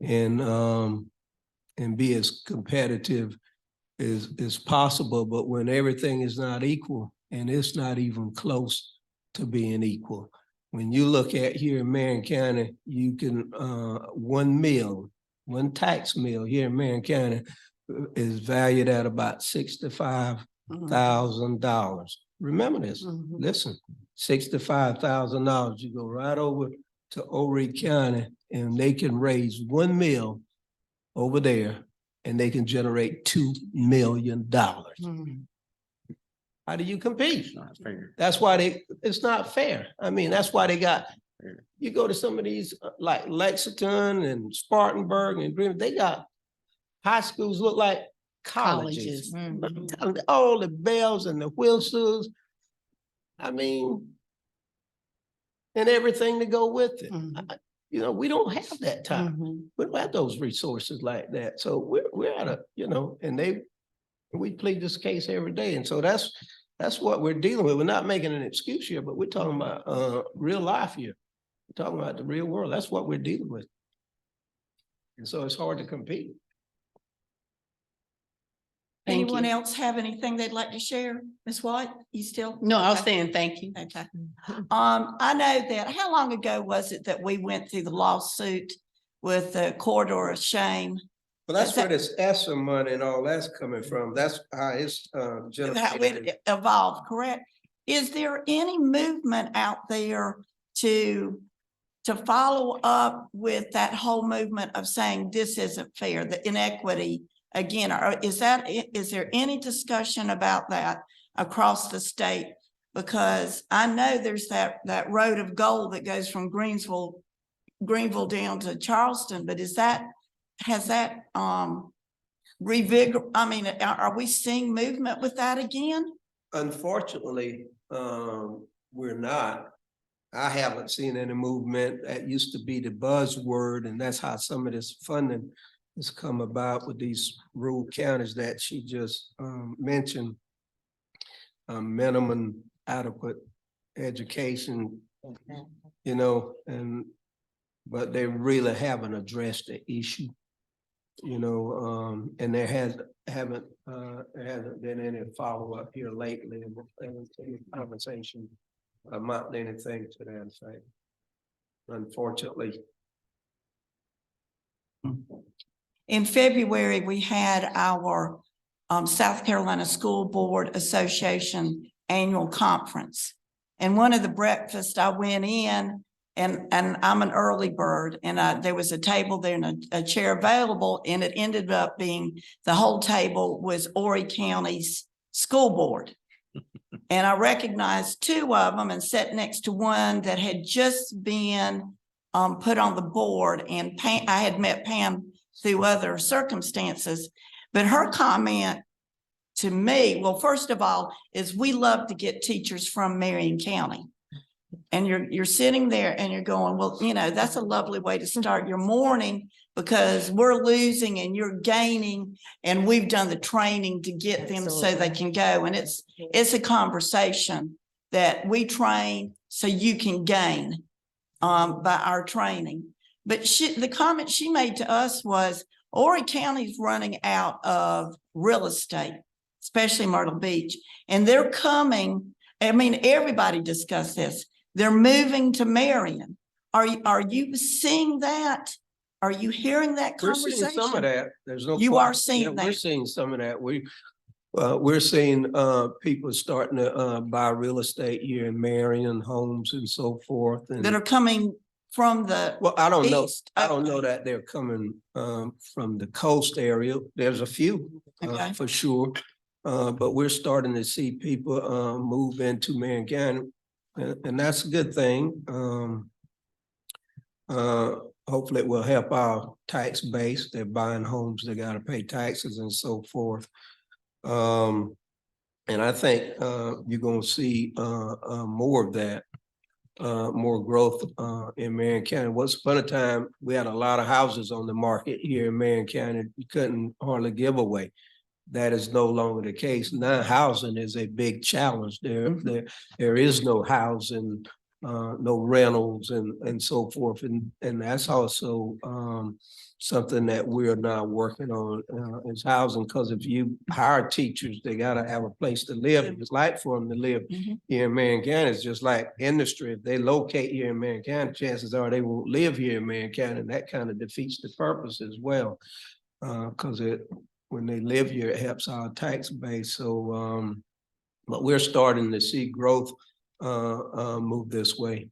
and be as competitive as possible. But when everything is not equal, and it's not even close to being equal, when you look at here in Marion County, you can one tax mill here in Marion County is valued at about $65,000. Remember this, listen, $65,000. You go right over to Horry County and they can raise 1 mill over there and they can generate $2 million. How do you compete? It's not fair. That's why it's not fair. I mean, that's why they got, you go to some of these like Lexington and Spartanburg and Greenville, they got high schools look like colleges. All the bells and the whistles. I mean, and everything to go with it. You know, we don't have that time. We don't have those resources like that. So we're at a, you know, and we plead this case every day. And so that's what we're dealing with. We're not making an excuse here, but we're talking about real life here. We're talking about the real world. That's what we're dealing with. And so it's hard to compete. Anyone else have anything they'd like to share? Ms. White, you still? No, I was Okay. saying thank you. Okay. I know that, how long ago was it that we went through the lawsuit with the corridor of shame? Well, that's where this ESSER money and all that's coming from. That's how it's How generated. it evolved, correct? Is there any movement out there to follow up with that whole movement of saying this isn't fair, the inequity? Again, is there any discussion about that across the state? Because I know there's that road of gold that goes from Greenville down to Charleston, but has that are we seeing movement with that again? Unfortunately, we're not. I haven't seen any movement. That used to be the buzzword, and that's how some of this funding has come about with these rural counties that she just mentioned. Minimum adequate education, you know, but they really haven't addressed the issue, you know, and there hasn't been any follow-up here lately in the conversation about anything to that effect, unfortunately. In February, we had our South Carolina School Board Association annual conference. And one of the breakfasts I went in, and I'm an early bird, and there was a table there and a chair available, and it ended up being the whole table was Horry County's school board. And I recognized 2 of them and sat next to one that had just been put on the board, and I had met Pam through other circumstances, but her comment to me, well, first of all, is we love to get teachers from Marion County. And you're sitting there and you're going, well, you know, that's a lovely way to start your morning because we're losing and you're gaining, and we've done the training to get them so they can go. And it's a conversation that we train so you can gain by our training. But the comment she made to us was, Horry County's running out of real estate, especially Myrtle Beach, and they're coming. I mean, everybody discussed this. They're moving to Marion. Are you seeing that? Are you hearing that We're seeing some of conversation? that. There's no. You question. are seeing Yeah, We're that. seeing some of that. We're seeing, people starting to, buy real estate here in Marion, homes and so forth. That And, are coming from the well, I don't know. east. I don't know Okay. that they're coming, from the coast area. There's a few, Okay. for sure. But we're starting to see people, move into Marion County, and that's a good thing. Hopefully it will help our tax base. They're buying homes, they gotta pay taxes and so forth. And I think, you're gonna see, more of that, more growth, in Marion County. Once upon a time, we had a lot of houses on the market here in Marion County. You couldn't hardly give away. That is no longer the case. Now housing is a big challenge. There is no housing, no rentals and so forth. And that's also, something that we're now working on, is housing. Cause if you hire teachers, they gotta have a place to live. It's like for them to live Mhm. here in Marion County. It's just like industry. If they locate here in Marion County, chances are they won't live here in Marion County. And that kind of defeats the purpose as well. Cause when they live here, it helps our tax base. So, but we're starting to see growth, move this way.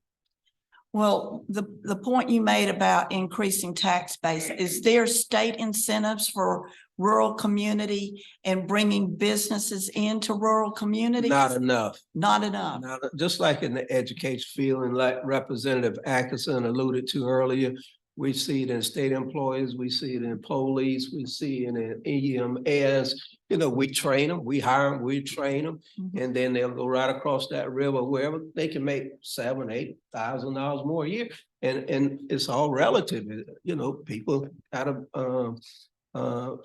Well, the point you made about increasing tax base, is there state incentives for rural community and bringing businesses into rural communities? Not enough. Not enough. Just like in the education field, and like Representative Atkinson alluded to earlier, we see it in state employees, we see it in police, we see it in EMS. You know, we train them, we hire them, we train them, Mhm. and then they'll go right across that river wherever they can make $7,000-8,000 more a year. And it's all relative. You know, people gotta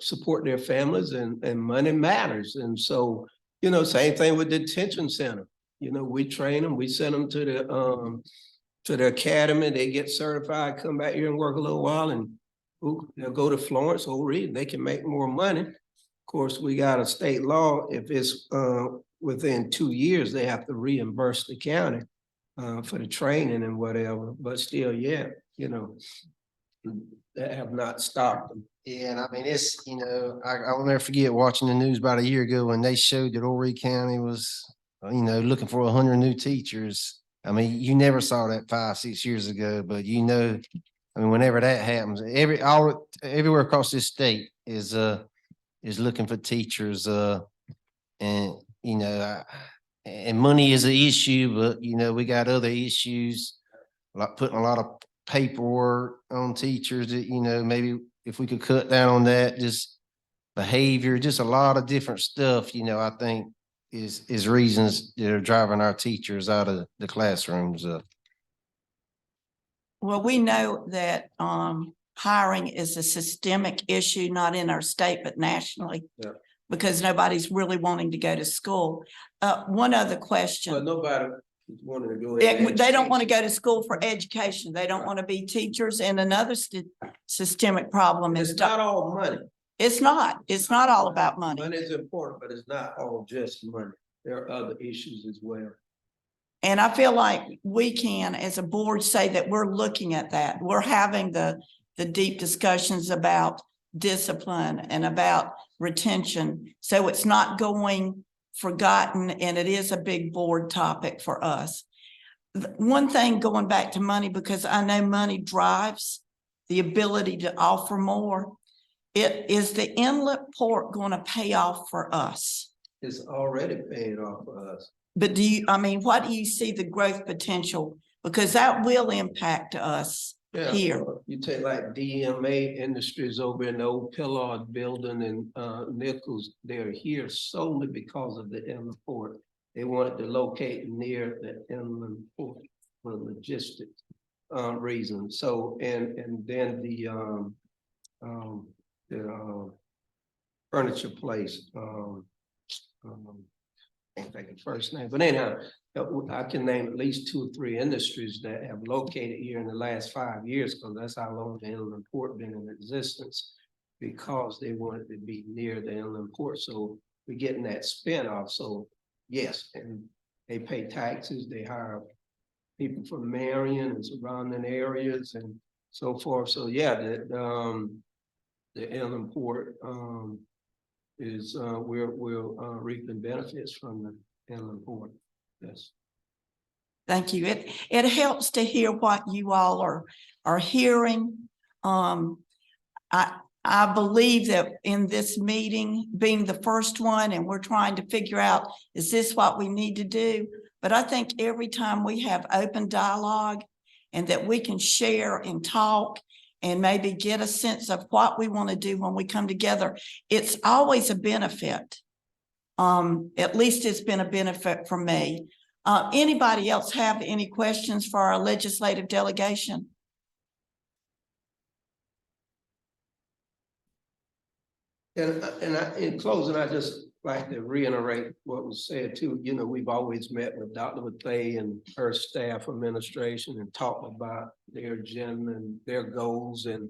support their families, and money matters. And so, you know, same thing with the detention center. You know, we train them, we send them to the academy, they get certified, come back here and work a little while, and they'll go to Florence or Reed, they can make more money. Of course, we got a state law, if it's within 2 years, they have to reimburse the county for the training and whatever, but still, yeah, you know, that have not stopped them. Yeah, and I mean, it's, I'll never forget watching the news about a year ago when they showed that Horry County was, looking for 100 new teachers. I mean, you never saw that 5-6 years ago, but I mean, whenever that happens, everywhere across this state is looking for teachers, and, and money is an issue, but, we got other issues, like putting a lot of paperwork on teachers that, maybe if we could cut down on that, just behavior, just a lot of different stuff, I think is reasons that are driving our teachers out of the classrooms. Well, we know that hiring is a systemic issue, not in our state, but nationally. Yeah. Because nobody's really wanting to go to school. One other question. But nobody is wanting to go. They don't want to go to school for education. They don't want to be teachers. And another systemic problem is. It's not all money. It's not all about money. Money is important, but it's not all just money. There are other issues as well. And I feel like we can, as a board, say that we're looking at that. We're having the deep discussions about discipline and about retention. So it's not going forgotten, and it is a big board topic for us. One thing, going back to money, because I know money drives the ability to offer more. Is the inlet port going to pay off for us? It's already paying off for us. But what do you see the growth potential? Because that will impact us here. You take like DMA Industries over in the old Pillard building in Nichols, they're here solely because of the inland port. They wanted to locate near the inland port for logistics reasons. So, and then the furniture place, can't think of the first name, but anyhow, I can name at least 2 or 3 industries that have located here in the last 5 years, because that's how long the inland port been in existence, because they wanted to be near the inland port. So we're getting that spinoff. So yes, and they pay taxes, they hire people from Marion and surrounding areas, and so forth. So yeah, the inland port, is, we're reaping benefits from the inland port. Yes. Thank you. It helps to hear what you all are hearing. I believe that in this meeting, being the first one, and we're trying to figure out, is this what we need to do? But I think every time we have open dialogue and that we can share and talk and maybe get a sense of what we want to do when we come together, it's always a benefit. At least it's been a benefit for me. Anybody else have any questions for our legislative delegation? In closing, I just like to reiterate what was said too. You know, we've always met with Dr. Mathay and her staff administration and talked about their agenda and their goals and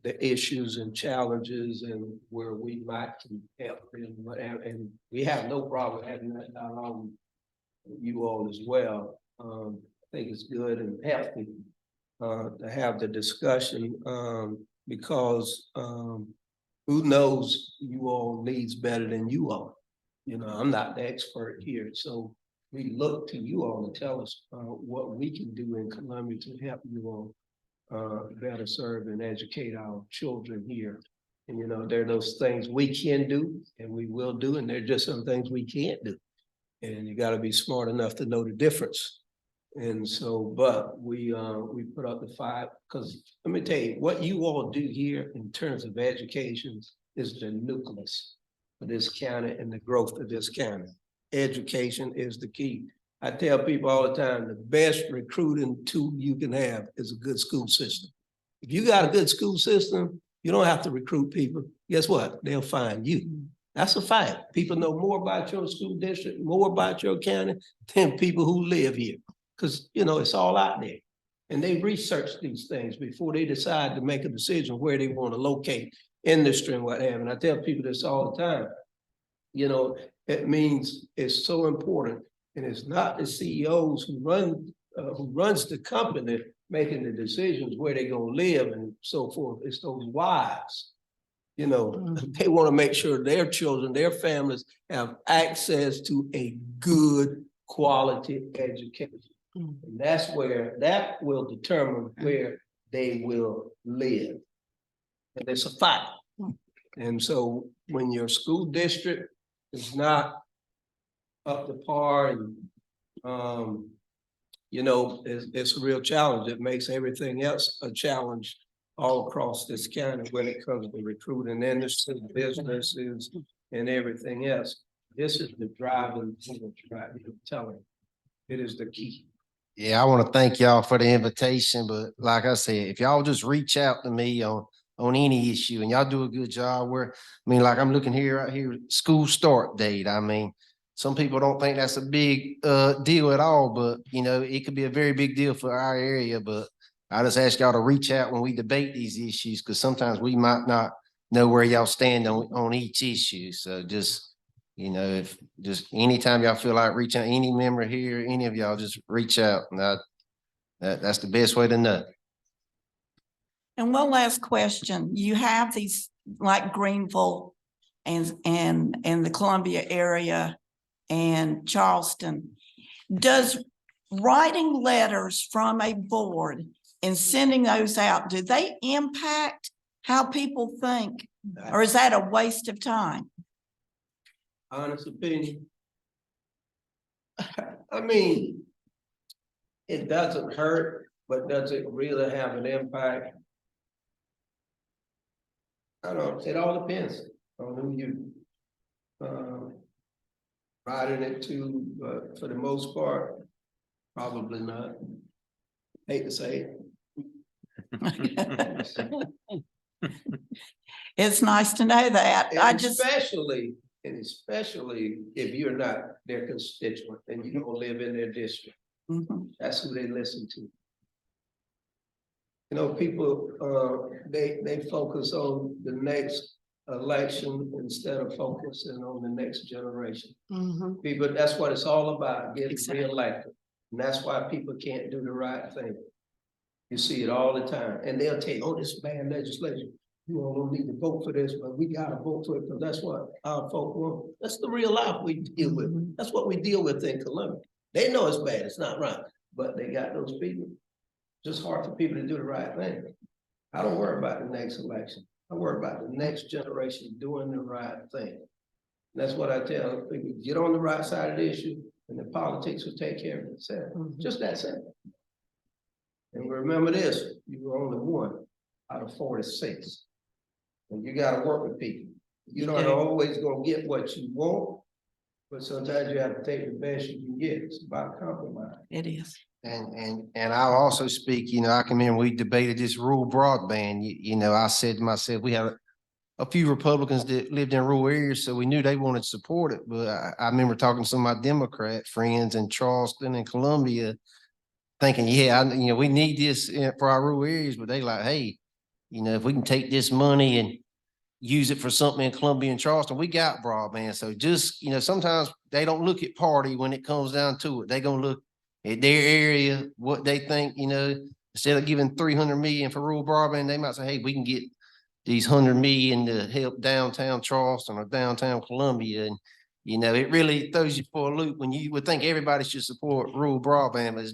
the issues and challenges and where we might can help them. And we have no problem having that dialogue with you all as well. I think it's good and healthy to have the discussion because who knows you all needs better than you all. You know, I'm not the expert here, so we look to you all to tell us what we can do in Columbia to help you all better serve and educate our children here. And you know, there are those things we can do and we will do, and there are just some things we can't do. And you got to be smart enough to know the difference. And so, but we put up the fight, because let me tell you, what you all do here in terms of education is the nucleus of this county and the growth of this county. Education is the key. I tell people all the time, the best recruiting tool you can have is a good school system. If you got a good school system, you don't have to recruit people. Guess what? They'll find you. That's a fact. People know more about your school district, more about your county than people who live here. Because, you know, it's all out there. And they research these things before they decide to make a decision where they want to locate industry and what have you. And I tell people this all the time. You know, it means it's so important. And it's not the CEOs who runs the company making the decisions where they're going to live and so forth. It's those wives. You know, they want to make sure their children, their families have access to a good quality education. And that's where that will determine where they will live. And it's a fact. And so when your school district is not up to par and you know, it's a real challenge. It makes everything else a challenge all across this county when it comes to recruiting industry, businesses, and everything else. This is the driving force, right? I'm telling you, it is the key. Yeah, I want to thank y'all for the invitation, but like I said, if y'all just reach out to me on any issue and y'all do a good job where, I mean, like I'm looking here, right here, school start date. I mean, some people don't think that's a big deal at all, but you know, it could be a very big deal for our area. But I just ask y'all to reach out when we debate these issues, because sometimes we might not know where y'all stand on each issue. So just, you know, if just anytime y'all feel like reaching out, any member here, any of y'all, just reach out. And that's the best way to know. And one last question. You have these like Greenville and the Columbia area and Charleston. Does writing letters from a board and sending those out, do they impact how people think? Or is that a waste of time? Honest opinion. I mean, it doesn't hurt, but does it really have an impact? I don't know. It all depends on who you writing it to, but for the most part, probably not. Hate to say it. It's nice to know that. Especially if you're not their constituent and you don't live in their district. That's who they listen to. You know, people, they focus on the next election instead of focusing on the next generation. People, that's what it's all about, getting reelected. And that's why people can't do the right thing. You see it all the time, and they'll tell you, oh, this is bad legislation. You all don't need to vote for this, but we gotta vote for it, because that's what our folk want. That's the real life we deal with. That's what we deal with in Columbia. They know it's bad, it's not right, but they got those people. Just hard for people to do the right thing. I don't worry about the next election. I worry about the next generation doing the right thing. That's what I tell people, get on the right side of the issue, and the politics will take care of itself. Just that simple. And remember this, you're only one out of 46. And you gotta work with people. You're not always gonna get what you want, but sometimes you have to take the best you can get. It's about compromise. It is. And I'll also speak, I can remember we debated this rural broadband, I said to myself, we had a few Republicans that lived in rural areas, so we knew they wanted to support it, but I remember talking to some of my Democrat friends in Charleston and Columbia, thinking, we need this for our rural areas, but they like, hey, if we can take this money and use it for something in Columbia and Charleston, we got broadband. So just, sometimes they don't look at party when it comes down to it. They gonna look at their area, what they think, instead of giving 300 million for rural broadband, they might say, hey, we can get these 100 million to help downtown Charleston or downtown Columbia. And, it really throws you for a loop when you would think everybody should support rural broadband, but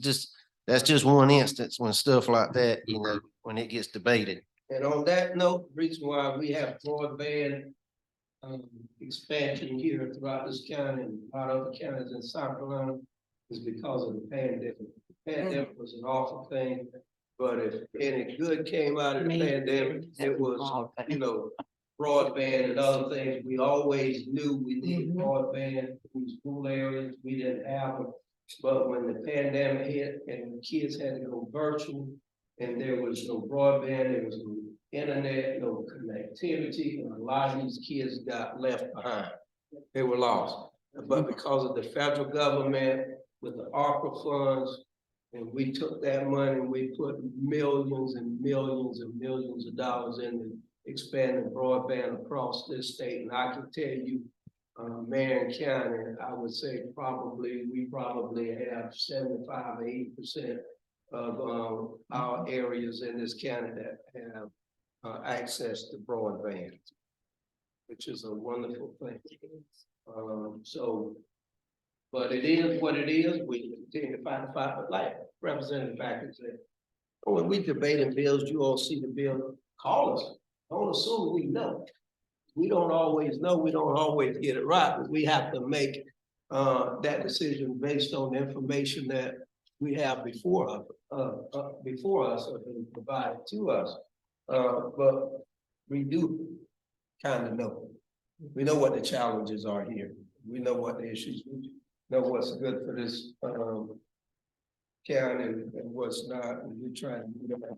that's just one instance when stuff like that, when it gets debated. And on that note, the reason why we have broadband expansion here throughout this county and a lot of other counties in South Carolina is because of the pandemic. The pandemic was an awful thing, but if any good came out of the pandemic, it was, broadband and other things. We always knew we needed broadband in these rural areas. We didn't have it. But when the pandemic hit and the kids had to go virtual and there was no broadband, there was no internet, no connectivity, and a lot of these kids got left behind. They were lost. But because of the federal government with the ARPA funds, and we took that money and we put millions and millions and millions of dollars into expanding broadband across this state. And I can tell you, Marion County, I would say we probably have 75 or 80% of our areas in this county that have access to broadband, which is a wonderful thing. But it is what it is. We continue to fight the fight, but like Representative Packard said, when we debating bills, you all see the bill, call us. Don't assume we know. We don't always know, we don't always get it right, but we have to make that decision based on the information that we have before us or been provided to us. But we do kind of know. We know what the challenges are here. We know what the issues, we know what's good for this county and what's not, and we're trying to do that.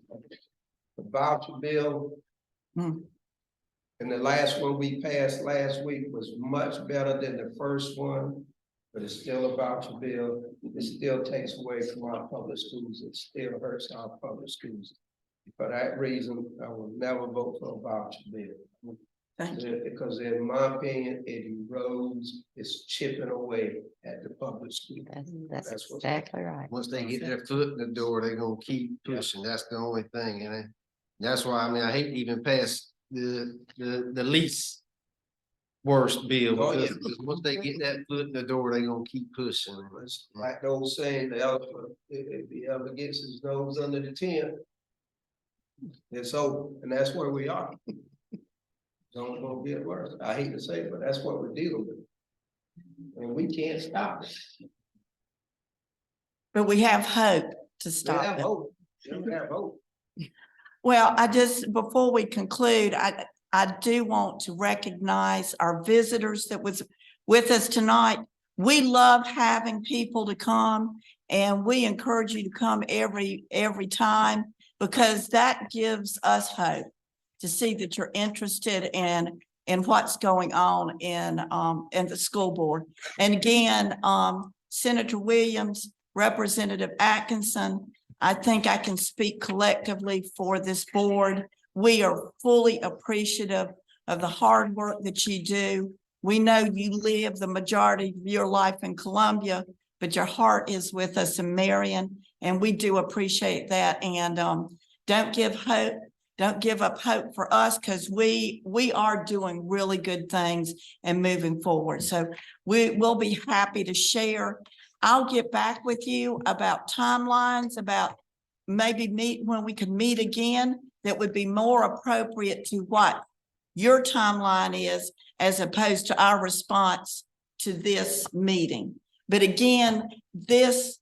The voucher bill, and the last one we passed last week was much better than the first one, but it's still a voucher bill. It still takes away from our public schools. It still hurts our public schools. For that reason, I will never vote for a voucher bill. Thank you. Because in my opinion, it erodes, it's chipping away at the public school. That's what's exactly right. Once they get their foot in the door, they're gonna keep pushing. That's the only thing, and that's why, I hate to even pass the least worst bill. Oh, yeah. Because once they get that foot in the door, they're gonna keep pushing. It's like the old saying, the elephant, if he ever gets his nose under the tent, it's over, and that's where we are. Don't gonna get worse. I hate to say it, but that's what we're dealing with. And we can't stop it. But we have hope to We stop have it. hope. We have hope. Well, before we conclude, I do want to recognize our visitors that was with us tonight. We love having people to come, and we encourage you to come every time, because that gives us hope to see that you're interested in what's going on in the school board. And again, Senator Williams, Representative Atkinson, I think I can speak collectively for this board. We are fully appreciative of the hard work that you do. We know you live the majority of your life in Columbia, but your heart is with us in Marion. And we do appreciate that. And don't give up hope for us, because we are doing really good things and moving forward. So we will be happy to share. I'll get back with you about timelines, about maybe when we could meet again, that would be more appropriate to what your timeline is, as opposed to our response to this meeting. But again, this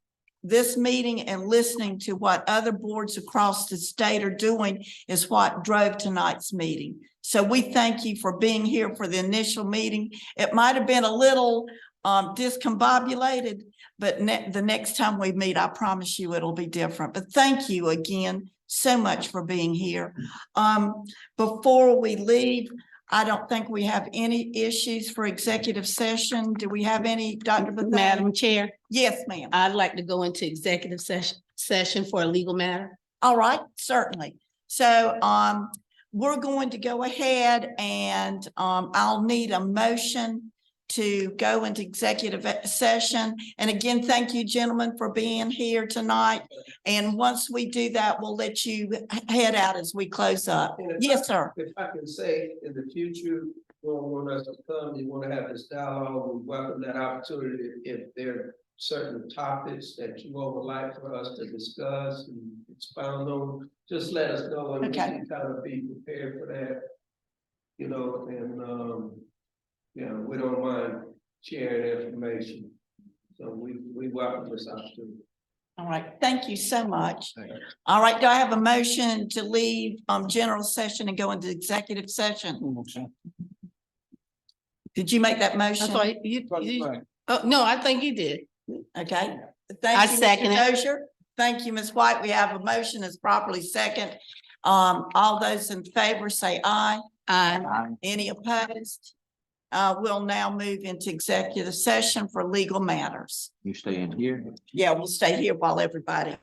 meeting and listening to what other boards across the state are doing is what drove tonight's meeting. So we thank you for being here for the initial meeting. It might have been a little discombobulated, but the next time we meet, I promise you it'll be different. But thank you again so much for being here. Before we leave, I don't think we have any issues for executive session. Do we have any, Dr. Bethune? Madam Chair, Yes, ma'am. I'd like to go into executive session for a legal matter. All right, certainly. So we're going to go ahead and I'll need a motion to go into executive session. And again, thank you, gentlemen, for being here tonight. And once we do that, we'll let you head out as we close up. Yes, sir. If I can say, in the future, you don't want us to come, you want to have this dialogue, we welcome that opportunity. If there are certain topics that you all would like for us to discuss and expound on, just let us know, and we Okay. can kind of be prepared for that. You know, and yeah, we don't mind sharing information. So we welcome this opportunity. All right, thank you so much. All right, do I have a motion to leave general session and go into executive session? Did you make that I motion? thought you, oh, no, I think you did. Okay. I Thank you, second Mr. it. Dozier. Thank you, Ms. White. We have a motion that's properly second. All those in favor say aye. Any opposed? We'll now move into executive session for legal matters. You stay in here? Yeah, we'll stay here while everybody.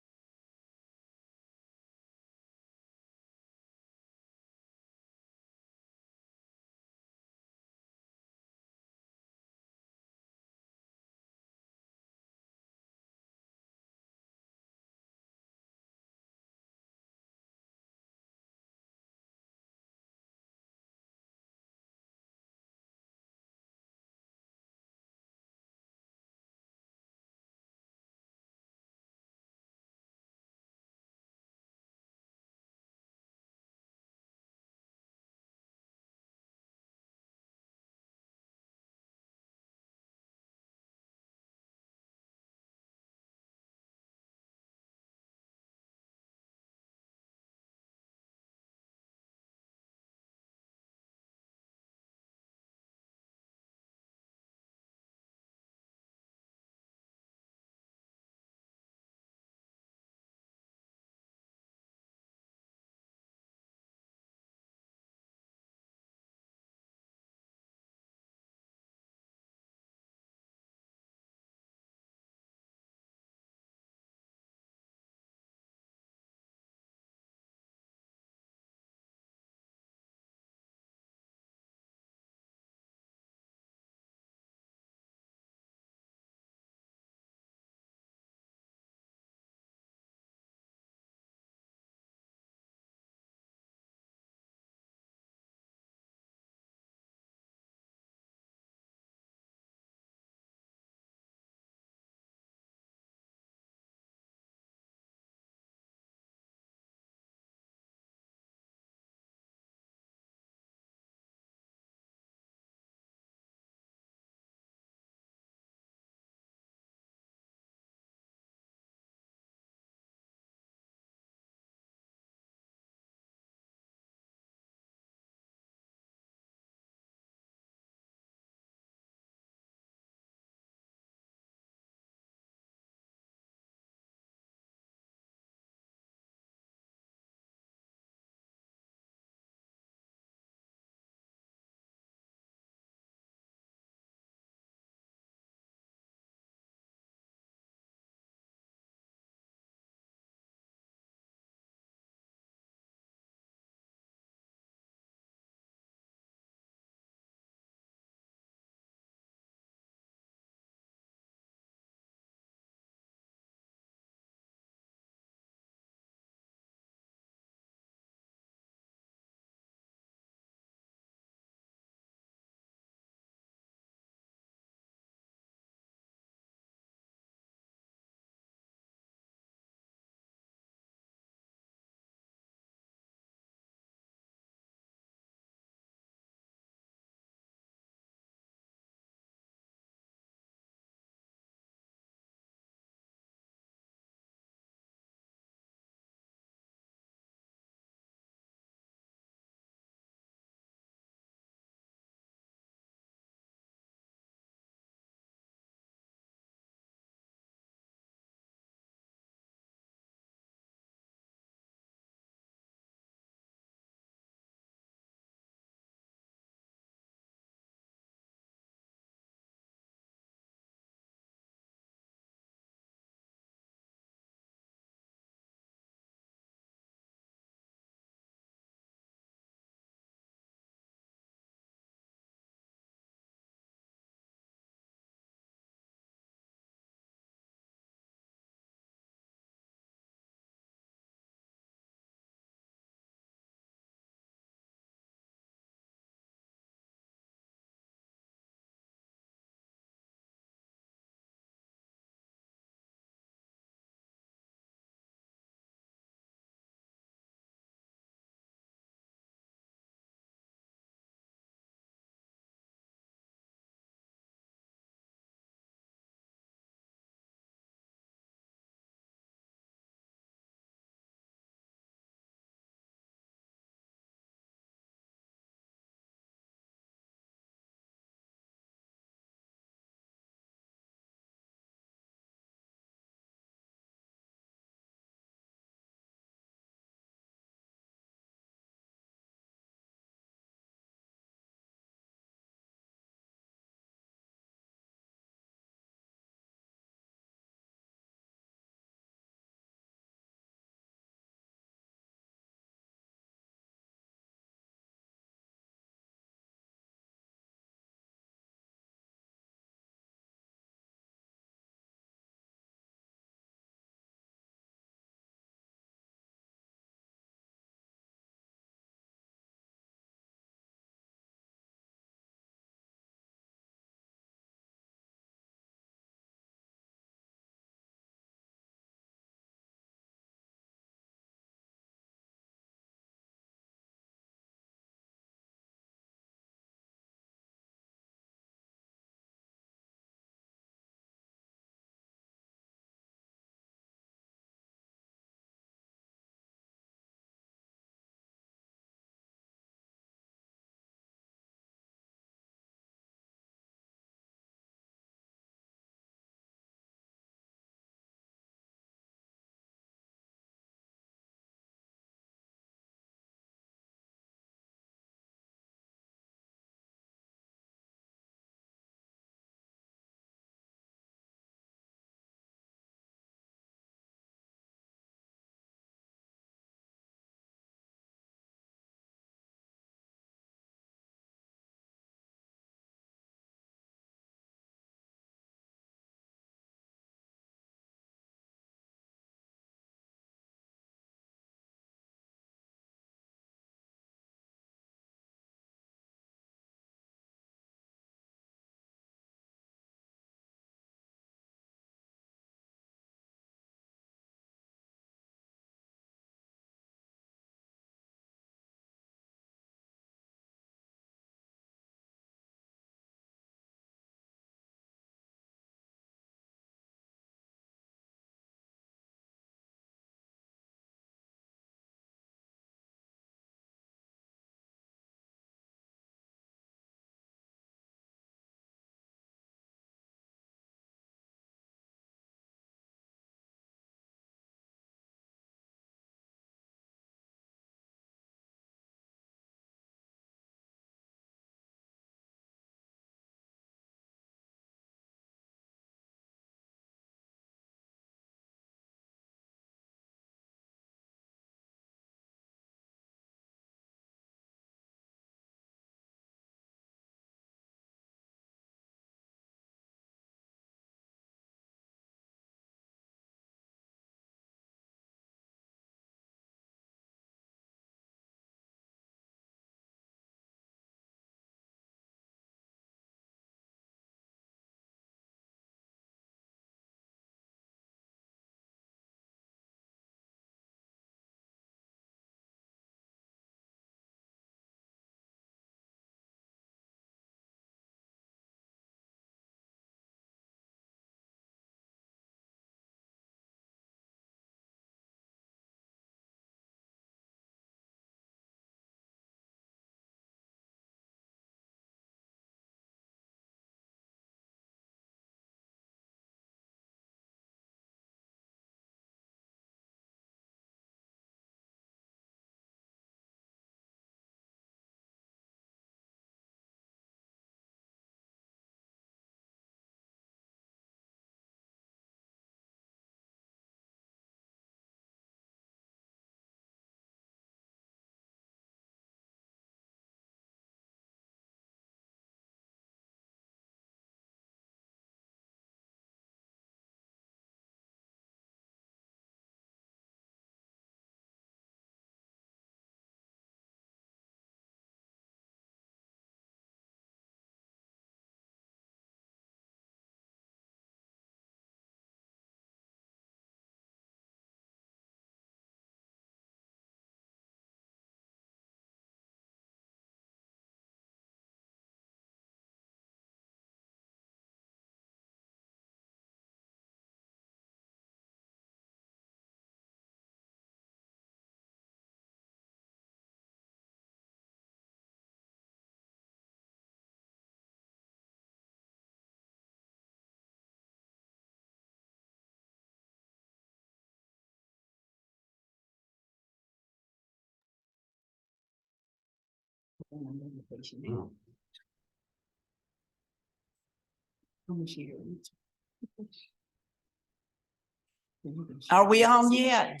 Are we on yet?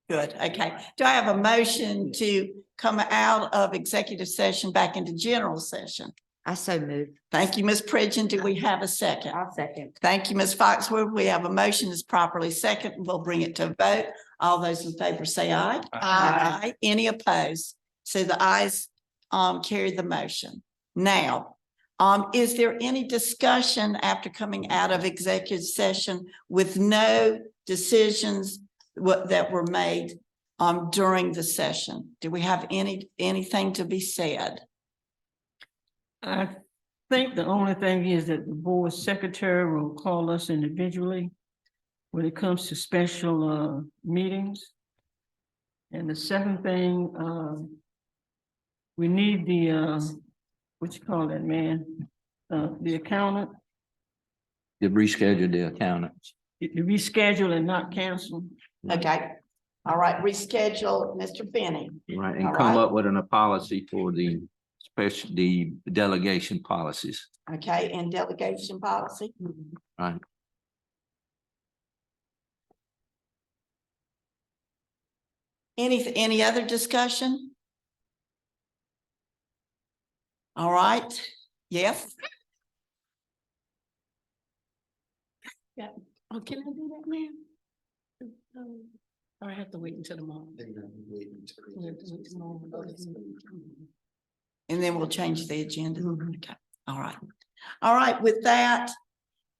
Good, okay. Do I have a motion to come out of executive session back into general session? I so moved. Thank you, Ms. Pridgeon. Do we have a second? I'll second. Thank you, Ms. Foxwood. We have a motion is properly second. We'll bring it to a vote. All those in favor say aye. Aye. Any opposed? So the ayes carry the motion. Now, is there any discussion after coming out of executive session with no decisions that were made during the session? Do we have anything to be said? I think the only thing is that the board secretary will call us individually when it comes to special meetings. And the second thing, we need the what you call that, man? The accountant, To reschedule the accountants. to reschedule and not cancel. Okay, all right, reschedule, Mr. Finney. Right, and All come right. up with a policy for the the delegation policies. Okay, and delegation policy. Right. Any other discussion? All right, yes, Oh, can I do that, ma'am? Or I have to wait until tomorrow? We have to wait till tomorrow. and then we'll change the agenda. Okay, all right. All right, with that,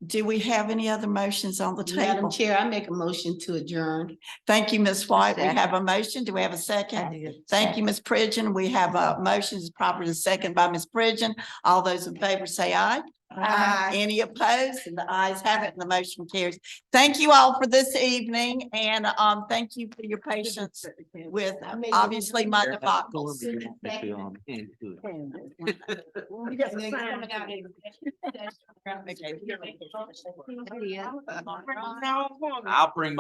do we have any other motions on the Madam table? Chair, I make a motion to adjourn. Thank you, Ms. White. We Second. have a motion. Do we have a I second? did. Thank you, Ms. Pridgeon. We have a motion is properly second by Ms. Pridgeon. All those in favor say aye. Aye. Any opposed? And the ayes have it and the motion carries. Thank you all for this evening and thank you for your patience with obviously my debacles. I'll bring my